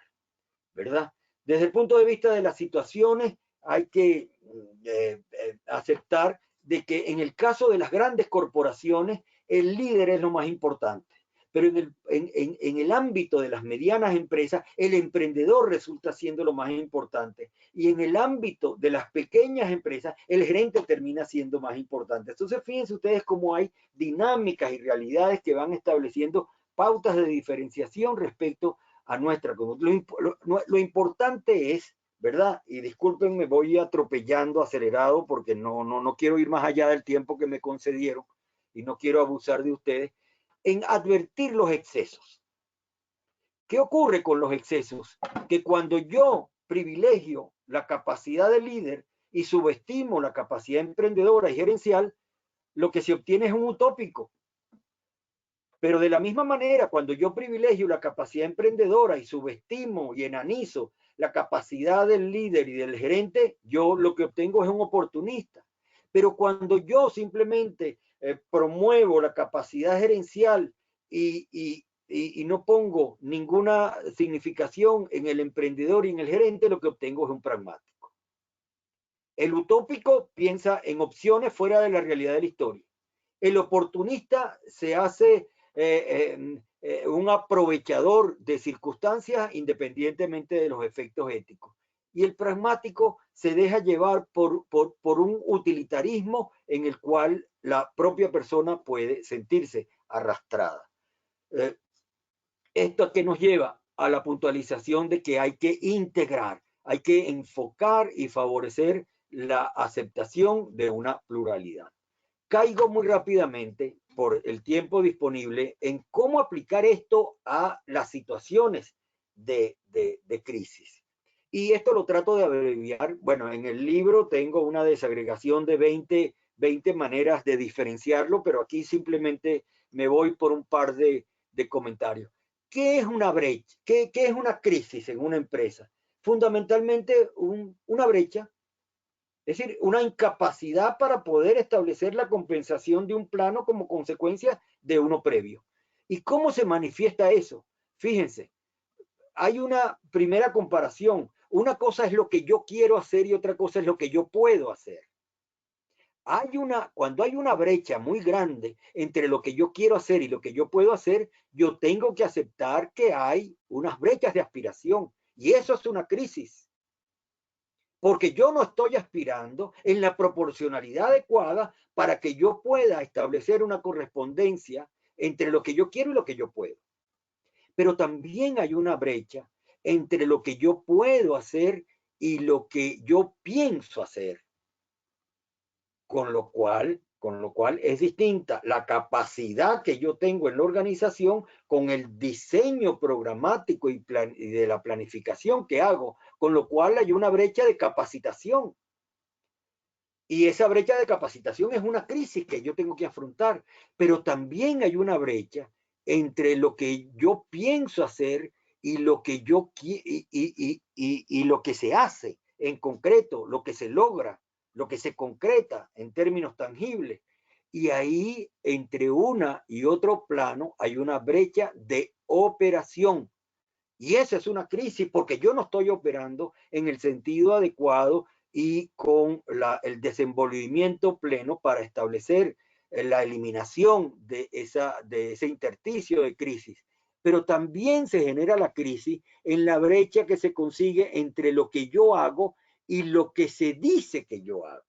¿verdad? Desde el punto de vista de las situaciones, hay que aceptar de que en el caso de las grandes corporaciones, el líder es lo más importante. Pero en el ámbito de las medianas empresas, el emprendedor resulta siendo lo más importante. Y en el ámbito de las pequeñas empresas, el gerente termina siendo más importante. Entonces, fíjense ustedes cómo hay dinámicas y realidades que van estableciendo pautas de diferenciación respecto a nuestra conducta. Lo importante es, ¿verdad? Y discúlpenme, voy atropellando, acelerado, porque no quiero ir más allá del tiempo que me concedieron y no quiero abusar de ustedes, en advertir los excesos. ¿Qué ocurre con los excesos? Que cuando yo privilegio la capacidad de líder y subestimo la capacidad emprendedora y gerencial, lo que se obtiene es un utópico. Pero de la misma manera, cuando yo privilegio la capacidad emprendedora y subestimo y enanizo la capacidad del líder y del gerente, yo lo que obtengo es un oportunista. Pero cuando yo simplemente promuevo la capacidad gerencial y no pongo ninguna significación en el emprendedor y en el gerente, lo que obtengo es un pragmático. El utópico piensa en opciones fuera de la realidad de la historia. El oportunista se hace un aprovechador de circunstancias independientemente de los efectos éticos. Y el pragmático se deja llevar por un utilitarismo en el cual la propia persona puede sentirse arrastrada. Esto que nos lleva a la puntualización de que hay que integrar, hay que enfocar y favorecer la aceptación de una pluralidad. Caigo muy rápidamente, por el tiempo disponible, en cómo aplicar esto a las situaciones de crisis. Y esto lo trato de abreviar. Bueno, en el libro tengo una desagregación de 20 maneras de diferenciarlo, pero aquí simplemente me voy por un par de comentarios. ¿Qué es una brecha? ¿Qué es una crisis en una empresa? Fundamentalmente una brecha. Es decir, una incapacidad para poder establecer la compensación de un plano como consecuencia de uno previo. ¿Y cómo se manifiesta eso? Fíjense, hay una primera comparación. Una cosa es lo que yo quiero hacer y otra cosa es lo que yo puedo hacer. Cuando hay una brecha muy grande entre lo que yo quiero hacer y lo que yo puedo hacer, yo tengo que aceptar que hay unas brechas de aspiración. Y eso es una crisis. Porque yo no estoy aspirando en la proporcionalidad adecuada para que yo pueda establecer una correspondencia entre lo que yo quiero y lo que yo puedo. Pero también hay una brecha entre lo que yo puedo hacer y lo que yo pienso hacer. Con lo cual con lo cual es distinta la capacidad que yo tengo en la organización con el diseño programático y de la planificación que hago, con lo cual hay una brecha de capacitación. Y esa brecha de capacitación es una crisis que yo tengo que afrontar, pero también hay una brecha entre lo que yo pienso hacer y lo que yo y lo que se hace en concreto, lo que se logra, lo que se concreta en términos tangibles. Y ahí, entre una y otro plano, hay una brecha de operación. Y esa es una crisis porque yo no estoy operando en el sentido adecuado y con el desenvolvimiento pleno para establecer la eliminación de ese intersticio de crisis. Pero también se genera la crisis en la brecha que se consigue entre lo que yo hago y lo que se dice que yo hago.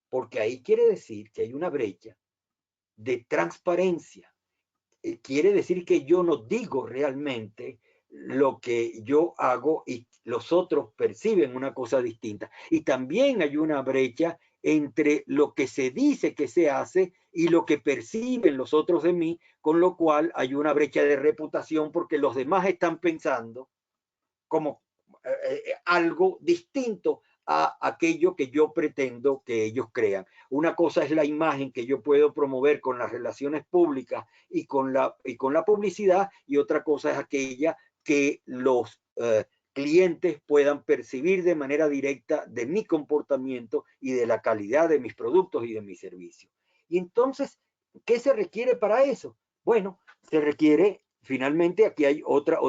Porque ahí quiere decir que hay una brecha de transparencia. Quiere decir que yo no digo realmente lo que yo hago y los otros perciben una cosa distinta. Y también hay una brecha entre lo que se dice que se hace y lo que perciben los otros de mí, con lo cual hay una brecha de reputación porque los demás están pensando como algo distinto a aquello que yo pretendo que ellos crean. Una cosa es la imagen que yo puedo promover con las relaciones públicas y con la publicidad, y otra cosa es aquella que los clientes puedan percibir de manera directa de mi comportamiento y de la calidad de mis productos y de mis servicios. Y entonces, ¿qué se requiere para eso? Bueno, se requiere. Finalmente, aquí hay otra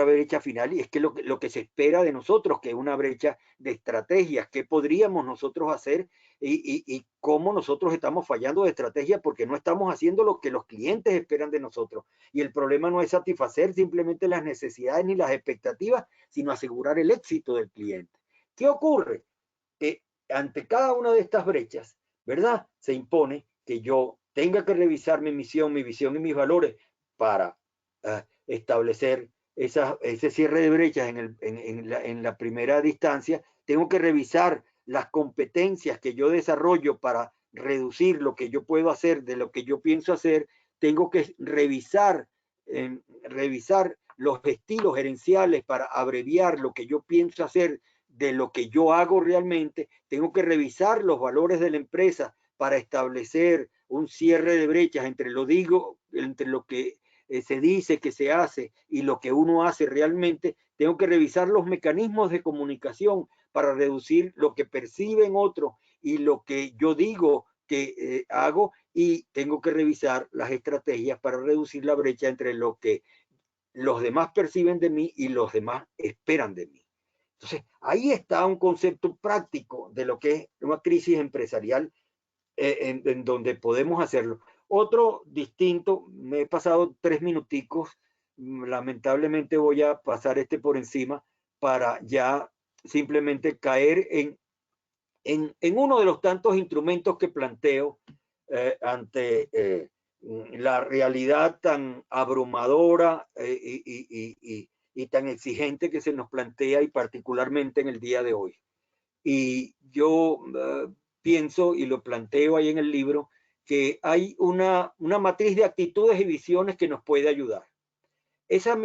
brecha final, y es que lo que se espera de nosotros, que es una brecha de estrategias, qué podríamos nosotros hacer y cómo nosotros estamos fallando de estrategia porque no estamos haciendo lo que los clientes esperan de nosotros. Y el problema no es satisfacer simplemente las necesidades ni las expectativas, sino asegurar el éxito del cliente. ¿Qué ocurre? Que ante cada una de estas brechas, ¿verdad? Se impone que yo tenga que revisar mi misión, mi visión y mis valores para establecer ese cierre de brechas en la primera distancia. Tengo que revisar las competencias que yo desarrollo para reducir lo que yo puedo hacer de lo que yo pienso hacer. Tengo que revisar los estilos gerenciales para abreviar lo que yo pienso hacer de lo que yo hago realmente. Tengo que revisar los valores de la empresa para establecer un cierre de brechas entre lo que se dice que se hace y lo que uno hace realmente. Tengo que revisar los mecanismos de comunicación para reducir lo que perciben otros y lo que yo digo que hago, y tengo que revisar las estrategias para reducir la brecha entre lo que los demás perciben de mí y los demás esperan de mí. Entonces, ahí está un concepto práctico de lo que es una crisis empresarial en donde podemos hacerlo. Otro distinto, me he pasado 3 minuticos, lamentablemente voy a pasar por encima para ya simplemente caer en uno de los tantos instrumentos que planteo ante la realidad tan abrumadora y tan exigente que se nos plantea, y particularmente en el día de hoy. Y yo pienso, y lo planteo ahí en el libro, que hay una matriz de actitudes y visiones que nos puede ayudar. Esa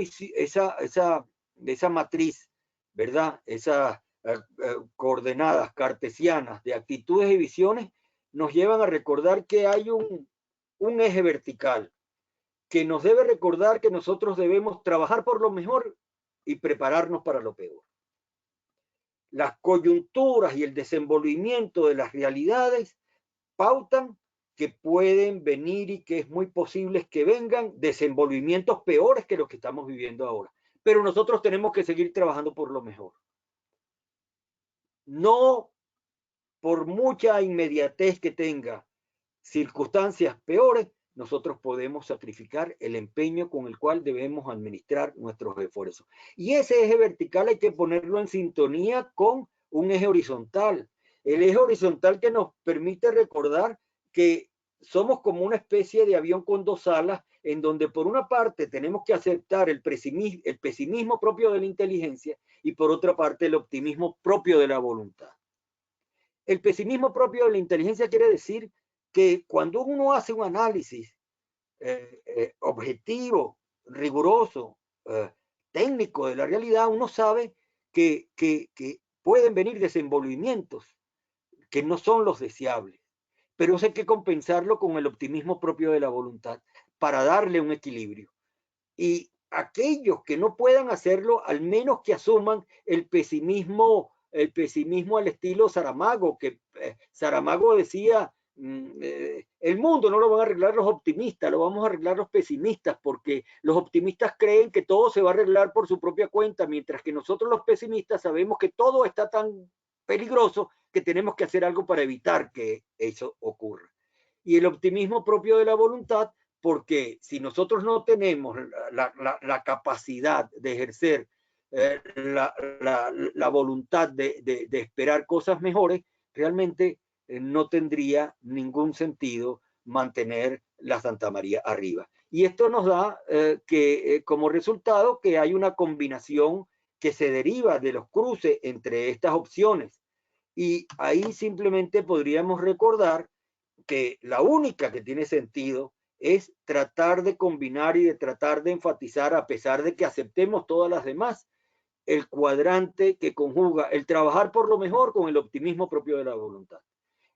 matriz, ¿verdad? Esas coordenadas cartesianas de actitudes y visiones nos llevan a recordar que hay un eje vertical que nos debe recordar que nosotros debemos trabajar por lo mejor y prepararnos para lo peor. Las coyunturas y el desenvolvimiento de las realidades pautan que pueden venir y que es muy posible que vengan desenvolvimientos peores que los que estamos viviendo ahora. Pero nosotros tenemos que seguir trabajando por lo mejor. No por mucha inmediatez que tenga circunstancias peores, nosotros podemos sacrificar el empeño con el cual debemos administrar nuestros esfuerzos. Y ese eje vertical hay que ponerlo en sintonía con un eje horizontal. El eje horizontal que nos permite recordar que somos como una especie de avión con 2 alas, en donde por una parte tenemos que aceptar el pesimismo propio de la inteligencia y por otra parte el optimismo propio de la voluntad. El pesimismo propio de la inteligencia quiere decir que cuando uno hace un análisis objetivo, riguroso, técnico de la realidad, uno sabe que pueden venir desenvolvimientos que no son los deseables, pero eso hay que compensarlo con el optimismo propio de la voluntad para darle un equilibrio. Y aquellos que no puedan hacerlo, al menos que asuman el pesimismo al estilo Saramago, que Saramago decía, el mundo no lo van a arreglar los optimistas, lo vamos a arreglar los pesimistas, porque los optimistas creen que todo se va a arreglar por su propia cuenta, mientras que nosotros los pesimistas sabemos que todo está tan peligroso que tenemos que hacer algo para evitar que eso ocurra. Y el optimismo propio de la voluntad, porque si nosotros no tenemos la capacidad de ejercer la voluntad de esperar cosas mejores, realmente no tendría ningún sentido mantener la Santa María arriba. Y esto nos da como resultado que hay una combinación que se deriva de los cruces entre estas opciones. Y ahí simplemente podríamos recordar que la única que tiene sentido es tratar de combinar y de tratar de enfatizar, a pesar de que aceptemos todas las demás, el cuadrante que conjuga el trabajar por lo mejor con el optimismo propio de la voluntad.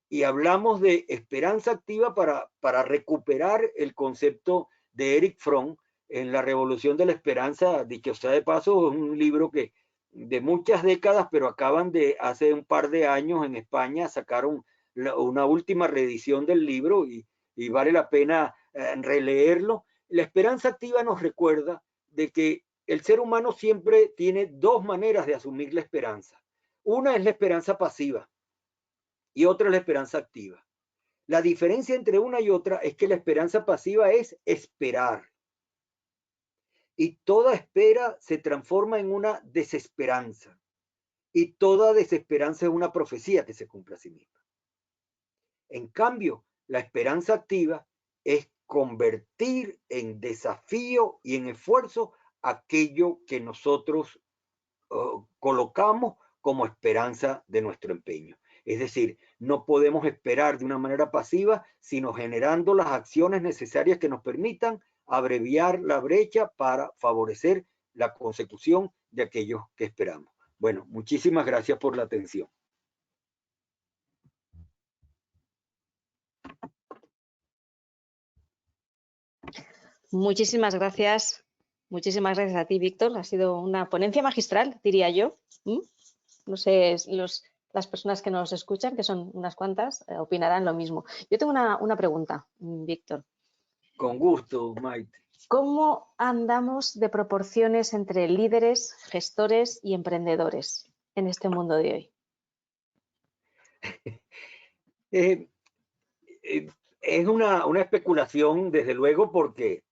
Y hablamos de esperanza activa para recuperar el concepto de Erich Fromm en La Revolución de la Esperanza. Dicho sea de paso, es un libro que de muchas décadas, pero acaban de, hace un par de años en España, sacaron una última reedición del libro y vale la pena releerlo. La esperanza activa nos recuerda de que el ser humano siempre tiene dos maneras de asumir la esperanza. Una es la esperanza pasiva y otra es la esperanza activa. La diferencia entre una y otra es que la esperanza pasiva es esperar. Y toda espera se transforma en una desesperanza. Y toda desesperanza es una profecía que se cumple a sí misma. En cambio, la esperanza activa es convertir en desafío y en esfuerzo aquello que nosotros colocamos como esperanza de nuestro empeño. Es decir, no podemos esperar de una manera pasiva, sino generando las acciones necesarias que nos permitan abreviar la brecha para favorecer la consecución de aquello que esperamos. Bueno, muchísimas gracias por la atención. Muchísimas gracias a ti, Víctor. Ha sido una ponencia magistral, diría yo. No sé, las personas que nos escuchan, que son unas cuantas, opinarán lo mismo. Yo tengo una pregunta, Víctor. Con gusto, Maite. ¿Cómo andamos de proporciones entre líderes, gestores y emprendedores en este mundo de hoy? Es una especulación, desde luego, porque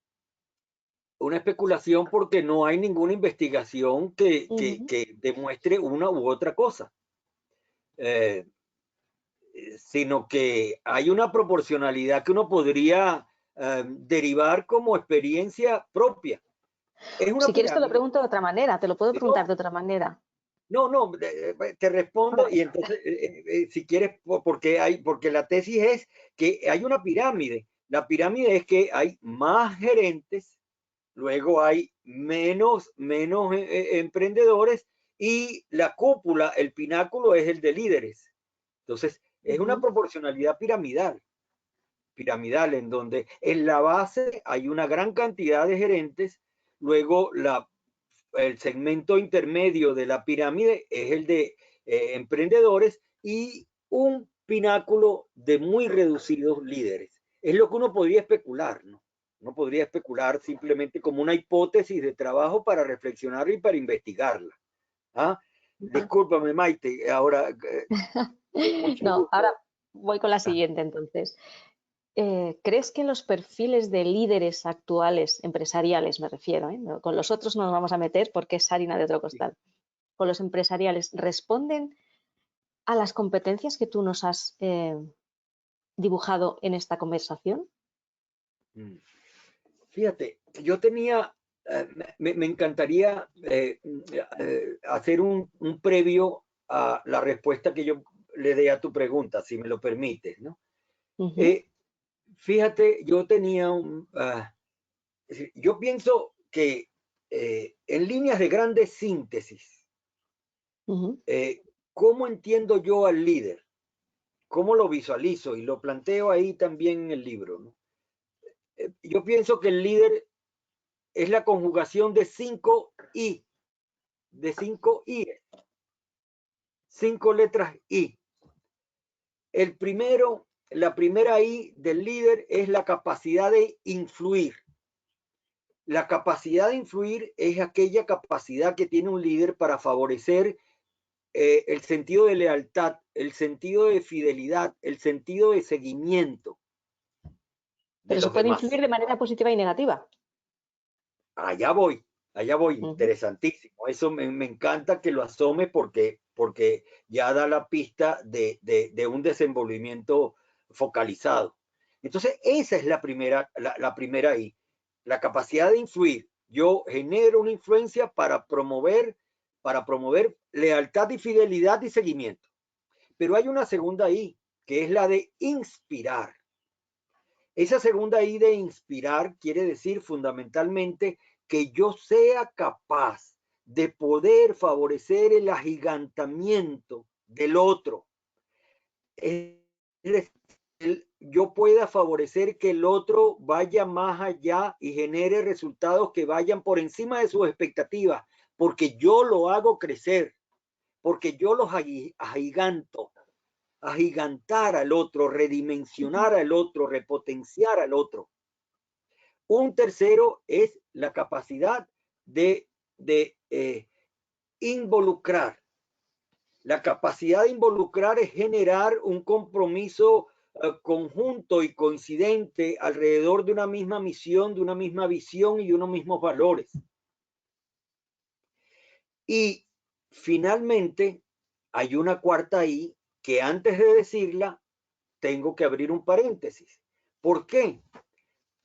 no hay ninguna investigación que demuestre una u otra cosa, sino que hay una proporcionalidad que uno podría derivar como experiencia propia. Si quieres te lo pregunto de otra manera, te lo puedo preguntar de otra manera. No, te respondo y entonces, si quieres, porque la tesis es que hay una pirámide. La pirámide es que hay más gerentes, luego hay menos emprendedores y la cúpula, el pináculo es el de líderes. Entonces, es una proporcionalidad piramidal en donde en la base hay una gran cantidad de gerentes, luego el segmento intermedio de la pirámide es el de emprendedores y un pináculo de muy reducidos líderes. Es lo que uno podría especular, ¿no? Uno podría especular simplemente como una hipótesis de trabajo para reflexionarla y para investigarla. ¿Ah? Discúlpame, Maite, ahora... No, ahora voy con la siguiente entonces. ¿Crees que los perfiles de líderes actuales, empresariales me refiero, con los otros no nos vamos a meter porque es harina de otro costal, con los empresariales, responden a las competencias que tú nos has dibujado en esta conversación? Fíjate, yo tenía, me encantaría hacer un previo a la respuesta que yo le dé a tu pregunta, si me lo permites, ¿no? fíjate, yo tenía yo pienso que en líneas de grandes síntesis, ¿cómo entiendo yo al líder? ¿Cómo lo visualizo? Y lo planteo ahí también en el libro, ¿no? Yo pienso que el líder es la conjugación de 5 I, de 5 I, 5 letras I. El primero, la primera I del líder es la capacidad de influir. La capacidad de influir es aquella capacidad que tiene un líder para favorecer el sentido de lealtad, el sentido de fidelidad, el sentido de seguimiento de Pero se los puede demás. influir de manera positiva y negativa. Allá voy, interesantísimo. Eso me encanta que lo asome porque ya da la pista de un desenvolvimiento focalizado. Entonces, esa es la primera I, la capacidad de influir. Yo genero una influencia para promover lealtad y fidelidad y seguimiento. Pero hay una segunda I, que es la de inspirar. Esa segunda I de inspirar quiere decir fundamentalmente que yo sea capaz de poder favorecer el agigantamiento del otro. Es decir, yo pueda favorecer que el otro vaya más allá y genere resultados que vayan por encima de sus expectativas, porque yo lo hago crecer, porque yo los agiganto. Agigantar al otro, redimensionar al otro, repotenciar al otro. Un tercero es la capacidad de involucrar. La capacidad de involucrar es generar un compromiso conjunto y coincidente alrededor de una misma misión, de una misma visión y de unos mismos valores. Y finalmente hay una cuarta I que antes de decirla tengo que abrir un paréntesis. ¿Por qué?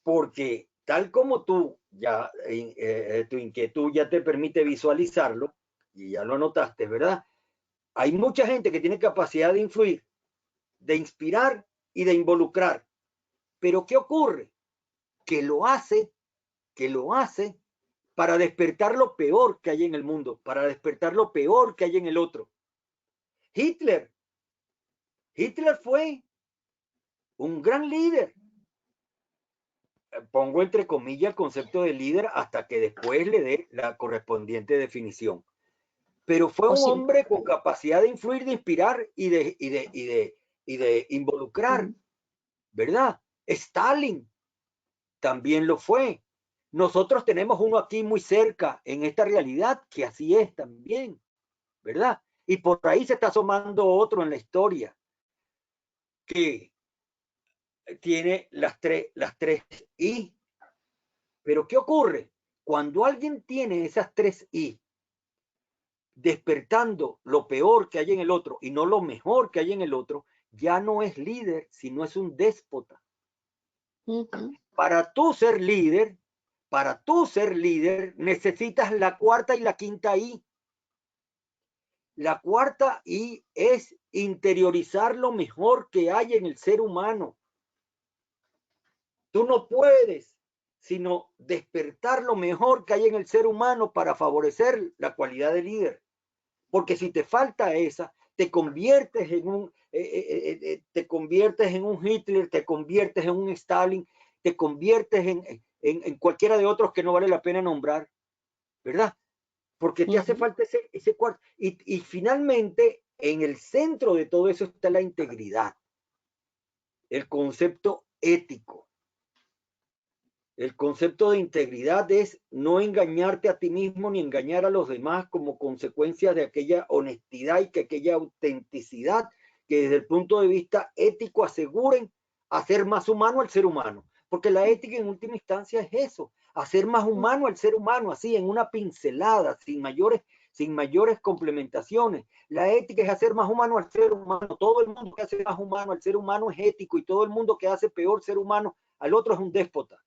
Porque tal como tú ya, tu inquietud ya te permite visualizarlo, y ya lo notaste, ¿verdad? Hay mucha gente que tiene capacidad de influir, de inspirar y de involucrar. Pero ¿qué ocurre? Que lo hace para despertar lo peor que hay en el mundo, para despertar lo peor que hay en el otro. Hitler fue un gran líder. Pongo entre comillas el concepto de líder hasta que después le dé la correspondiente definición. Pero fue un hombre con capacidad de influir, de inspirar y de involucrar, ¿verdad? Stalin también lo fue. Nosotros tenemos uno aquí muy cerca en esta realidad que así es también, ¿verdad? Y por ahí se está asomando otro en la historia que tiene las tres I. Pero ¿qué ocurre? Cuando alguien tiene esas tres I, despertando lo peor que hay en el otro y no lo mejor que hay en el otro, ya no es líder, sino es un déspota. Para tú ser líder, necesitas la cuarta y la quinta I. La cuarta I es interiorizar lo mejor que hay en el ser humano. Tú no puedes sino despertar lo mejor que hay en el ser humano para favorecer la cualidad de líder. Porque si te falta esa, te conviertes en un Hitler, te conviertes en un Stalin, te conviertes en cualquiera de otros que no vale la pena nombrar, ¿verdad? Porque te hace falta ese cuarto. Y finalmente, en el centro de todo eso está la integridad, el concepto ético. El concepto de integridad es no engañarte a ti mismo ni engañar a los demás como consecuencia de aquella honestidad y que aquella autenticidad que desde el punto de vista ético aseguren hacer más humano al ser humano. Porque la ética en última instancia es eso, hacer más humano al ser humano, así en una pincelada, sin mayores complementaciones. La ética es hacer más humano al ser humano. Todo el mundo que hace más humano al ser humano es ético y todo el mundo que hace peor ser humano al otro es un déspota.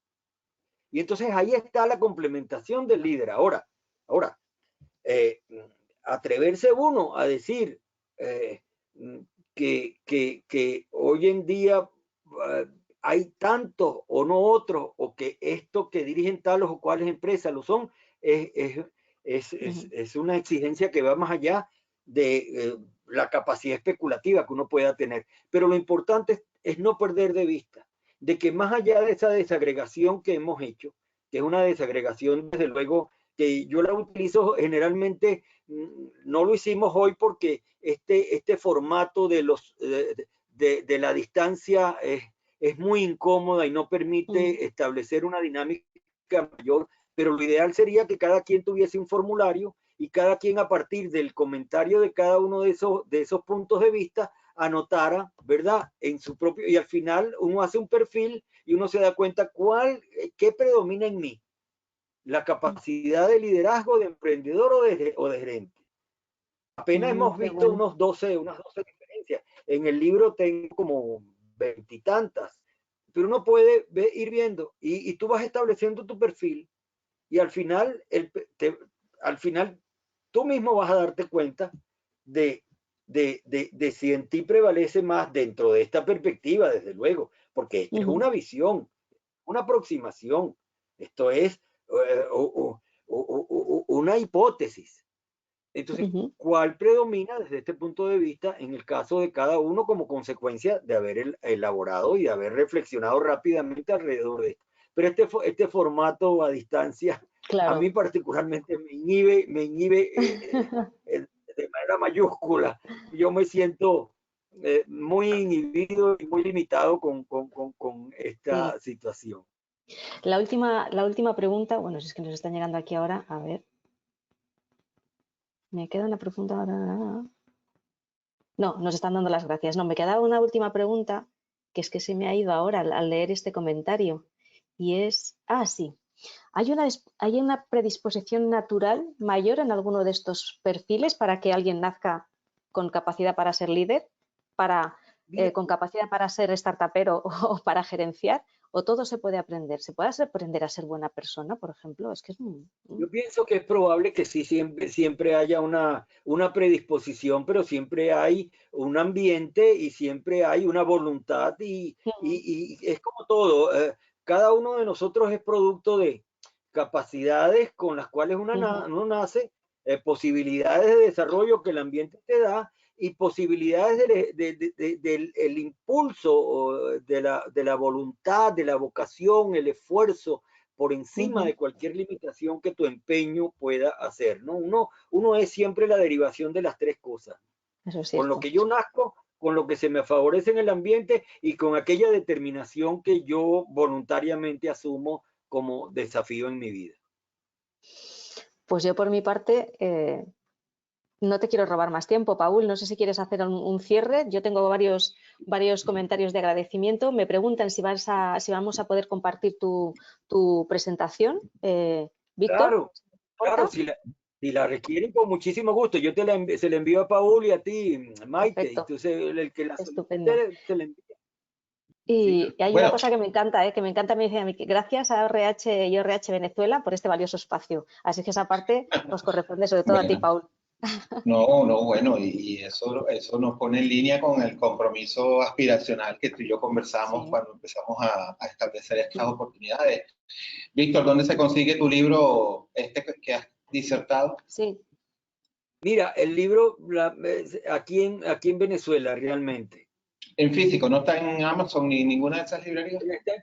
Y entonces ahí está la complementación del líder. Ahora, atreverse uno a decir que hoy en día hay tantos o no otros, o que esto que dirigen tales o cuales empresas lo son, es una exigencia que va más allá de la capacidad especulativa que uno pueda tener. Pero lo importante es no perder de vista de que más allá de esa desagregación que hemos hecho, que es una desagregación desde luego que yo la utilizo generalmente, no lo hicimos hoy porque este formato de la distancia es muy incómoda y no permite establecer una dinámica mayor, pero lo ideal sería que cada quien tuviese un formulario y cada quien a partir del comentario de cada uno de esos puntos de vista anotara, ¿verdad? En su propio, y al final uno hace un perfil y uno se da cuenta qué predomina en mí. La capacidad de liderazgo, de emprendedor o de gerente. Apenas hemos visto unas 12 diferencias. En el libro tengo como 20 y tantas, pero uno puede ir viendo y tú vas estableciendo tu perfil y al final, tú mismo vas a darte cuenta de si en ti prevalece más dentro de esta perspectiva, desde luego, porque esto es una visión, una aproximación, esto es una hipótesis. Entonces, ¿cuál predomina desde este punto de vista en el caso de cada uno como consecuencia de haber elaborado y de haber reflexionado rápidamente alrededor de esto? Pero este formato a distancia, claro, a mí particularmente me inhibe de manera mayúscula. Yo me siento muy inhibido y muy limitado con esta situación. La última pregunta, bueno, si es que nos están llegando aquí ahora, a ver. Me queda una pregunta ahora. No, nos están dando las gracias. No, me quedaba una última pregunta, que es que se me ha ido ahora al leer este comentario. Y es, sí, ¿hay una predisposición natural mayor en alguno de estos perfiles para que alguien nazca con capacidad para ser líder, con capacidad para ser startupero o para gerenciar? ¿O todo se puede aprender? ¿Se puede aprender a ser buena persona, por ejemplo? Es que es Yo pienso que es probable que sí, siempre haya una predisposición, pero siempre hay un ambiente y siempre hay una voluntad y es como todo. Cada uno de nosotros es producto de capacidades con las cuales uno nace, posibilidades de desarrollo que el ambiente te da y posibilidades del impulso, de la voluntad, de la vocación, el esfuerzo por encima de cualquier limitación que tu empeño pueda hacer, ¿no? Uno es siempre la derivación de las tres cosas. Eso es con lo que yo nazco, con lo que se me favorece en el ambiente y con aquella determinación que yo voluntariamente asumo como desafío en mi vida. Pues yo por mi parte no te quiero robar más tiempo, Paul. No sé si quieres hacer un cierre. Yo tengo varios comentarios de agradecimiento. Me preguntan si vamos a poder compartir tu presentación. Víctor. Claro, si la requieren, con muchísimo gusto. Yo se la envío a Paul y a ti, Maite. Perfecto. Entonces, el que la Estupendo. se la envía. Y hay una cosa que me encanta, me dice gracias a ORH y ORH Venezuela por este valioso espacio. Así que esa parte os corresponde sobre todo a ti, Paul. No, bueno, y eso nos pone en línea con el compromiso aspiracional que tú y yo conversamos cuando empezamos a establecer estas oportunidades. Víctor, ¿dónde se consigue tu libro que has disertado? Sí. Mira, el libro aquí en Venezuela realmente. En físico, no está en Amazon ni ninguna de esas librerías. Está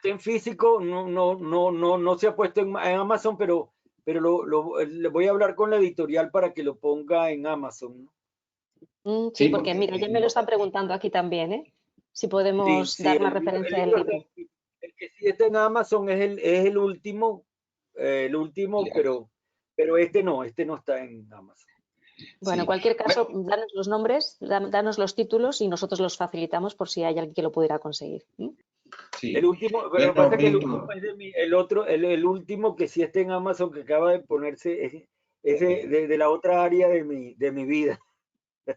en físico, no se ha puesto en Amazon, pero le voy a hablar con la editorial para que lo ponga en Amazon, ¿no? Sí, porque mira, ya me lo están preguntando aquí también, ¿eh? Si podemos dar una referencia del libro. El que sí está en Amazon es el último, pero este no está en Amazon. Bueno, en cualquier caso, danos los nombres, danos los títulos y nosotros los facilitamos por si hay alguien que lo pudiera conseguir. Sí. El último, pero pasa que el último es el último que sí está en Amazon, que acaba de ponerse, es de la otra área de mi vida.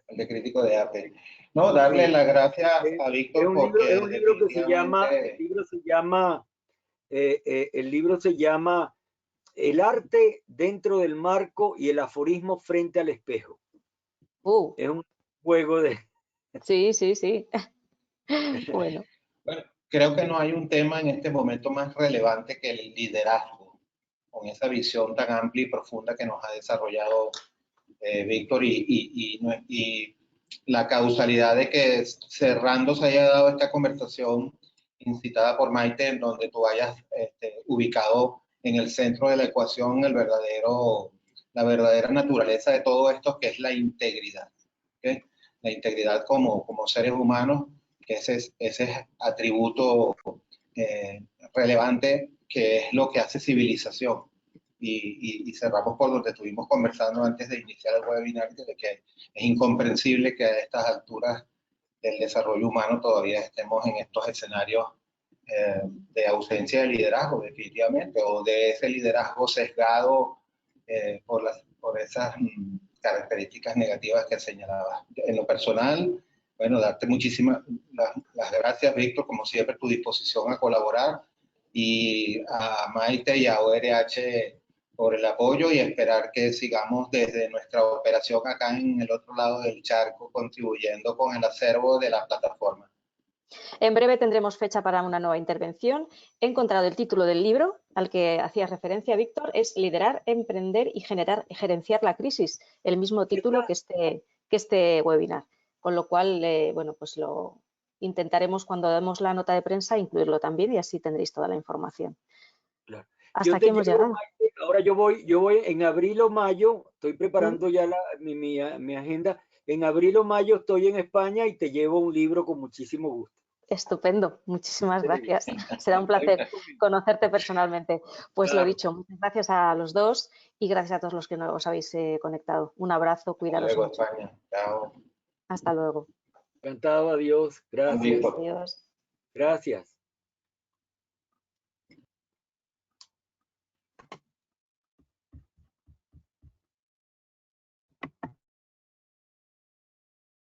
El de crítico de arte. No, darle las gracias a Víctor porque es un libro que se llama, el libro se llama El arte dentro del marco y el aforismo frente al espejo. Es un juego de... Sí. Bueno. creo que no hay un tema en este momento más relevante que el liderazgo, con esa visión tan amplia y profunda que nos ha desarrollado Víctor, y la causalidad de que cerrando se haya dado esta conversación incitada por Maite, en donde tú hayas ubicado en el centro de la ecuación la verdadera naturaleza de todo esto, que es la integridad. ¿Okay? La integridad como seres humanos, que ese atributo relevante, que es lo que hace civilización. Y cerramos por donde estuvimos conversando antes de iniciar el webinar, de que es incomprensible que a estas alturas del desarrollo humano todavía estemos en estos escenarios de ausencia de liderazgo, definitivamente, o de ese liderazgo sesgado por esas características negativas que señalaba. En lo personal, bueno, darte muchísimas las gracias, Víctor, como siempre, tu disposición a colaborar, y a Maite y a ORH por el apoyo, y esperar que sigamos desde nuestra operación acá en el otro lado del charco, contribuyendo con el acervo de la plataforma. En breve tendremos fecha para una nueva intervención. He encontrado el título del libro al que hacías referencia, Víctor, es Liderar, Emprender y Gerenciar la Crisis, el mismo título que este webinar. Con lo cual, bueno, pues lo intentaremos cuando demos la nota de prensa incluirlo también, y así tendréis toda la información. Claro. Hasta aquí hemos llegado. Maite, ahora yo voy en abril o mayo, estoy preparando ya mi agenda. En abril o mayo estoy en España y te llevo un libro con muchísimo gusto. Estupendo, muchísimas gracias. Será un placer conocerte personalmente. Pues claro. Lo dicho, muchas gracias a los dos y gracias a todos los que os habéis conectado. Un abrazo, cuidaros. Hasta luego, España. Chao. Hasta luego. Encantado, adiós. Gracias. Adiós. Gracias.